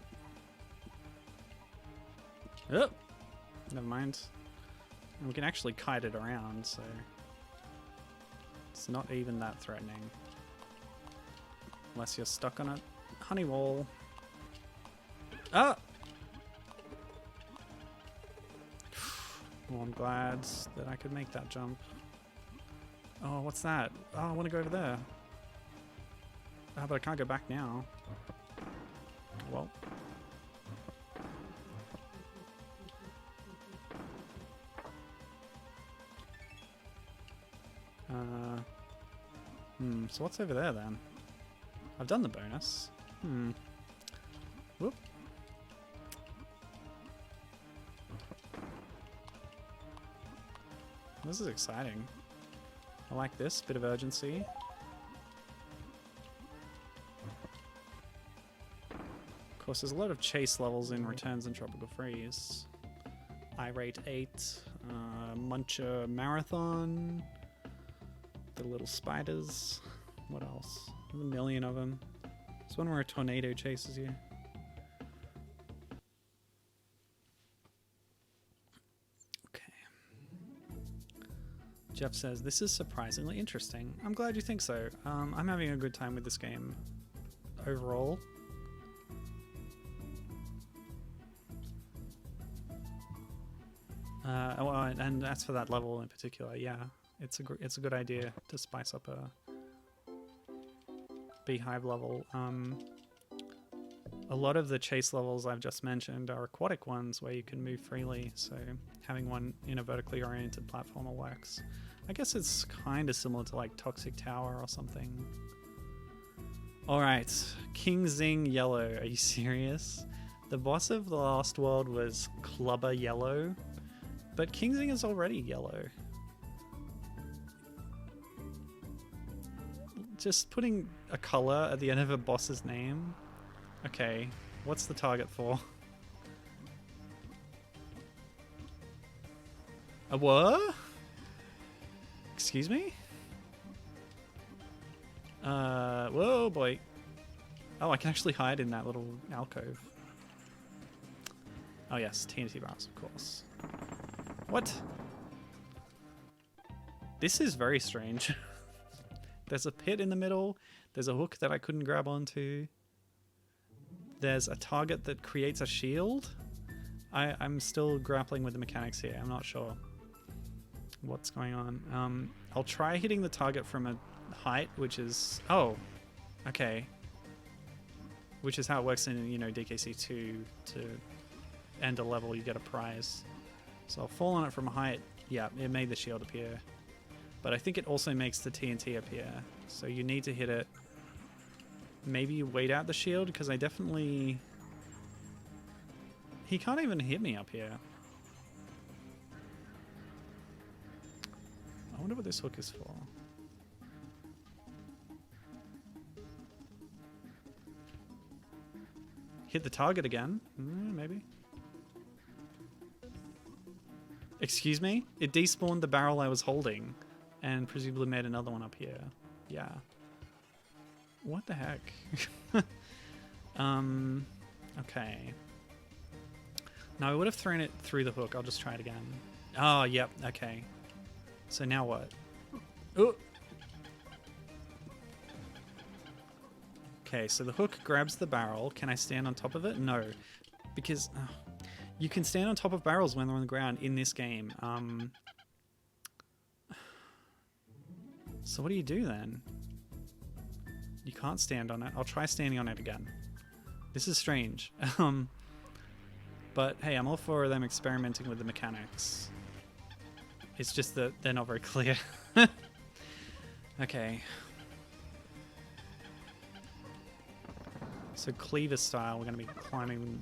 Oh! Never mind. And we can actually kite it around, so it's not even that threatening. Unless you're stuck on a honey wall. Ah! Well, I'm glad that I could make that jump. Oh, what's that? Oh, I want to go over there. Oh, but I can't go back now. Well. So what's over there then? I've done the bonus. Whoop. This is exciting. I like this bit of urgency. Of course, there's a lot of chase levels in Returns and Tropical Freeze. Irate 8, Muncher Marathon, the little spiders. What else? There's a million of them. There's one where a tornado chases you. Jeff says, this is surprisingly interesting. I'm glad you think so. I'm having a good time with this game overall. And as for that level in particular, yeah, it's a good idea to spice up a beehive level. A lot of the chase levels I've just mentioned are aquatic ones where you can move freely, so having one in a vertically oriented platformer works. I guess it's kind of similar to like Toxic Tower or something. Alright, King's Ing Yellow, are you serious? The boss of the last world was Clubber Yellow, but King's Ing is already yellow. Just putting a color at the end of a boss's name? Okay, what's the target for? A what? Excuse me? Whoa, boy. Oh, I can actually hide in that little alcove. Oh yes, TNT barrels, of course. What? This is very strange. There's a pit in the middle. There's a hook that I couldn't grab onto. There's a target that creates a shield. I'm still grappling with the mechanics here. I'm not sure what's going on. I'll try hitting the target from a height, which is... Oh, okay. Which is how it works in, you know, DKC2. To end a level, you get a prize. So I'll fall on it from a height. Yeah, it made the shield appear. But I think it also makes the TNT appear. So you need to hit it. Maybe you wait out the shield, because I definitely... He can't even hit me up here. I wonder what this hook is for. Hit the target again. Maybe. Excuse me? It despawned the barrel I was holding and presumably made another one up here. Yeah. What the heck? Okay. No, I would have thrown it through the hook. I'll just try it again. Oh, yep. Okay. So now what? Oh. Okay, so the hook grabs the barrel. Can I stand on top of it? No. Because you can stand on top of barrels when they're on the ground in this game. So what do you do then? You can't stand on it. I'll try standing on it again. This is strange. But hey, I'm all for them experimenting with the mechanics. It's just that they're not very clear. Okay. So cleaver style, we're going to be climbing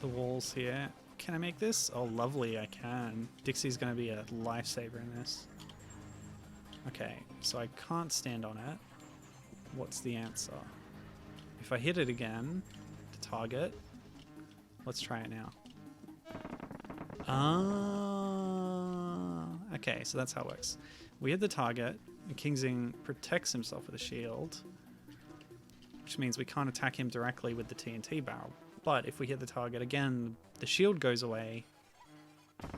the walls here. Can I make this? Oh, lovely, I can. Dixie's going to be a lifesaver in this. Okay, so I can't stand on it. What's the answer? If I hit it again, the target. Let's try it now. Okay, so that's how it works. We hit the target, and Kingzing protects himself with a shield, which means we can't attack him directly with the TNT barrel. But if we hit the target again, the shield goes away.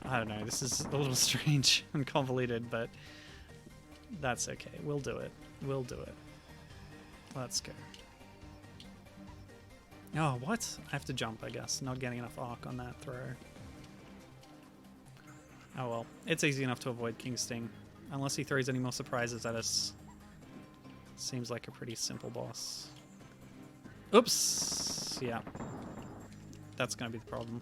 I don't know, this is a little strange and convoluted, but that's okay. We'll do it. We'll do it. Let's go. Oh, what? I have to jump, I guess. Not getting enough arc on that throw. Oh well. It's easy enough to avoid King Sting. Unless he throws any more surprises at us. Seems like a pretty simple boss. Oops! Yeah. That's gonna be the problem.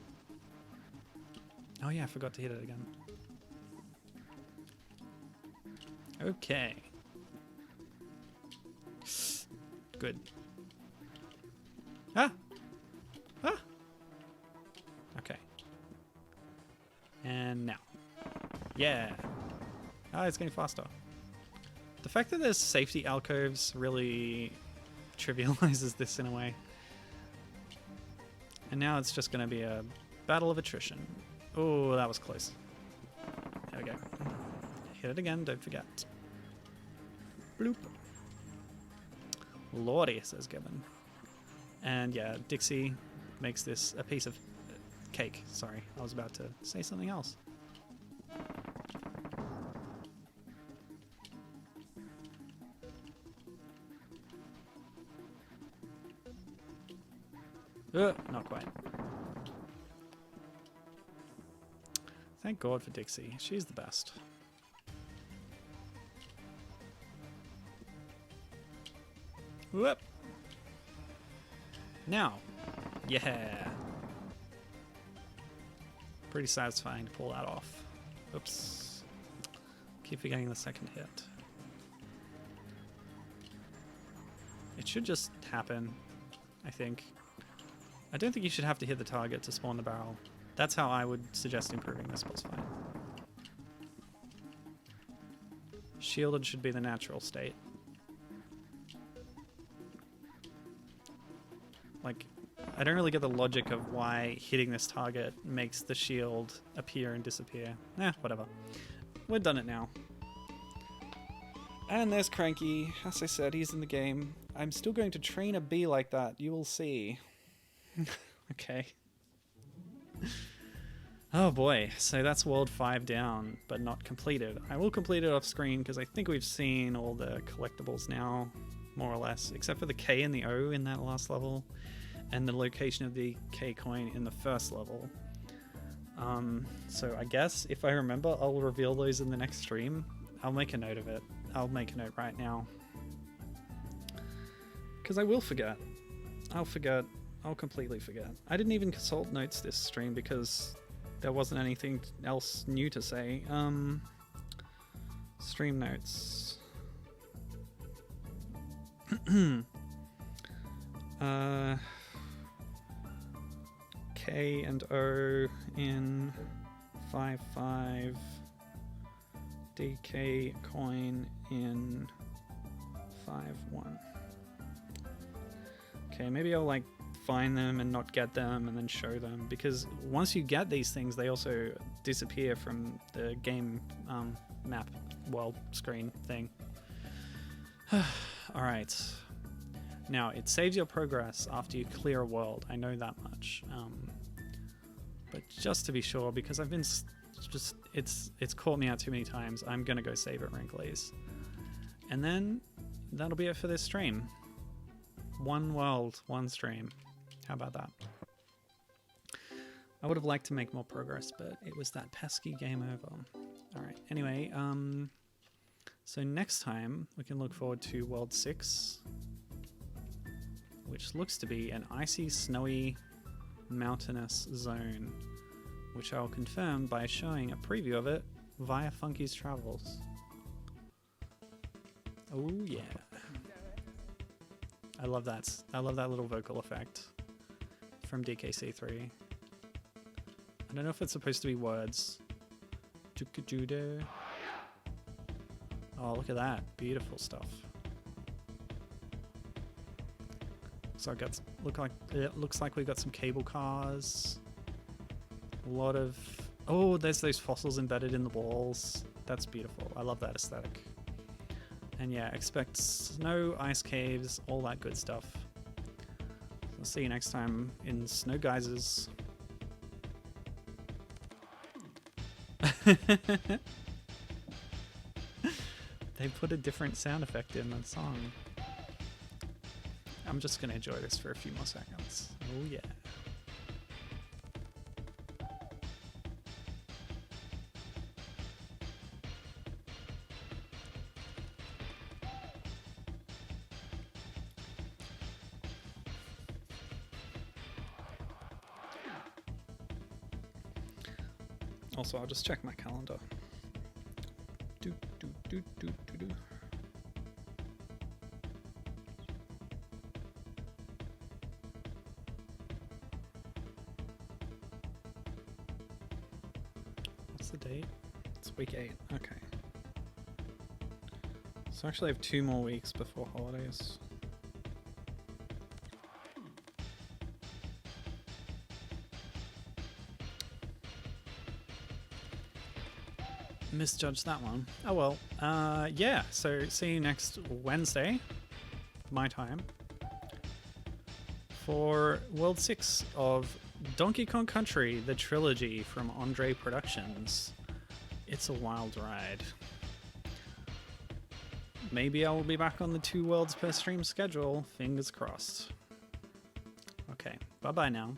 Oh yeah, I forgot to hit it again. Okay. Good. Ah! Ah! Okay. And now. Yeah! Ah, it's getting faster. The fact that there's safety alcoves really trivializes this in a way. And now it's just going to be a battle of attrition. Oh, that was close. There we go. Hit it again, don't forget. Bloop. Lordy, says Gibbon. And yeah, Dixie makes this a piece of cake. Sorry, I was about to say something else. Not quite. Thank God for Dixie. She's the best. Whoop. Now. Yeah. Pretty satisfying to pull that off. Oops. Keep forgetting the second hit. It should just happen, I think. I don't think you should have to hit the target to spawn the barrel. That's how I would suggest improving this boss fight. Shielded should be the natural state. Like, I don't really get the logic of why hitting this target makes the shield appear and disappear. Whatever. We're done it now. And there's Cranky. As I said, he's in the game. I'm still going to train a bee like that. You will see. Okay. Oh boy, so that's World 5 down, but not completed. I will complete it off screen because I think we've seen all the collectibles now, more or less, except for the K and the O in that last level, and the location of the K coin in the first level. So I guess if I remember, I'll reveal those in the next stream. I'll make a note of it. I'll make a note right now. Because I will forget. I'll forget. I'll completely forget. I didn't even consult notes this stream because there wasn't anything else new to say. Stream notes. K and O in 5.5. DK coin in 5.1. Okay, maybe I'll like find them and not get them and then show them, because once you get these things they also disappear from the game map world screen thing. Alright, now it saves your progress after you clear a world, I know that much, but just to be sure, because I've been just it's caught me out too many times, I'm gonna go save it Wrinklies, and then that'll be it for this stream. One world, one stream. How about that? I would have liked to make more progress, but it was that pesky game over. Alright, anyway, so next time we can look forward to World 6, which looks to be an icy, snowy, mountainous zone, which I'll confirm by showing a preview of it via Funky's Travels. Oh yeah. I love that. I love that little vocal effect from DKC3. I don't know if it's supposed to be words. Oh, look at that. Beautiful stuff. So it looks like we've got some cable cars. A lot of... Oh, there's those fossils embedded in the walls. That's beautiful. I love that aesthetic. And yeah, expect snow, ice caves, all that good stuff. I'll see you next time in Snow Geysers. They put a different sound effect in the song. I'm just gonna enjoy this for a few more seconds. Oh yeah. Also, I'll just check my calendar. Do, do, do, do, do, do. What's the date? It's week 8. Okay. So actually I have 2 more weeks before holidays. Misjudged that one. Oh well. Yeah, so see you next Wednesday, my time, for World 6 of Donkey Kong Country, the Trilogy from Andre Productions. It's a wild ride. Maybe I will be back on the 2 worlds per stream schedule. Fingers crossed. Okay, bye-bye now.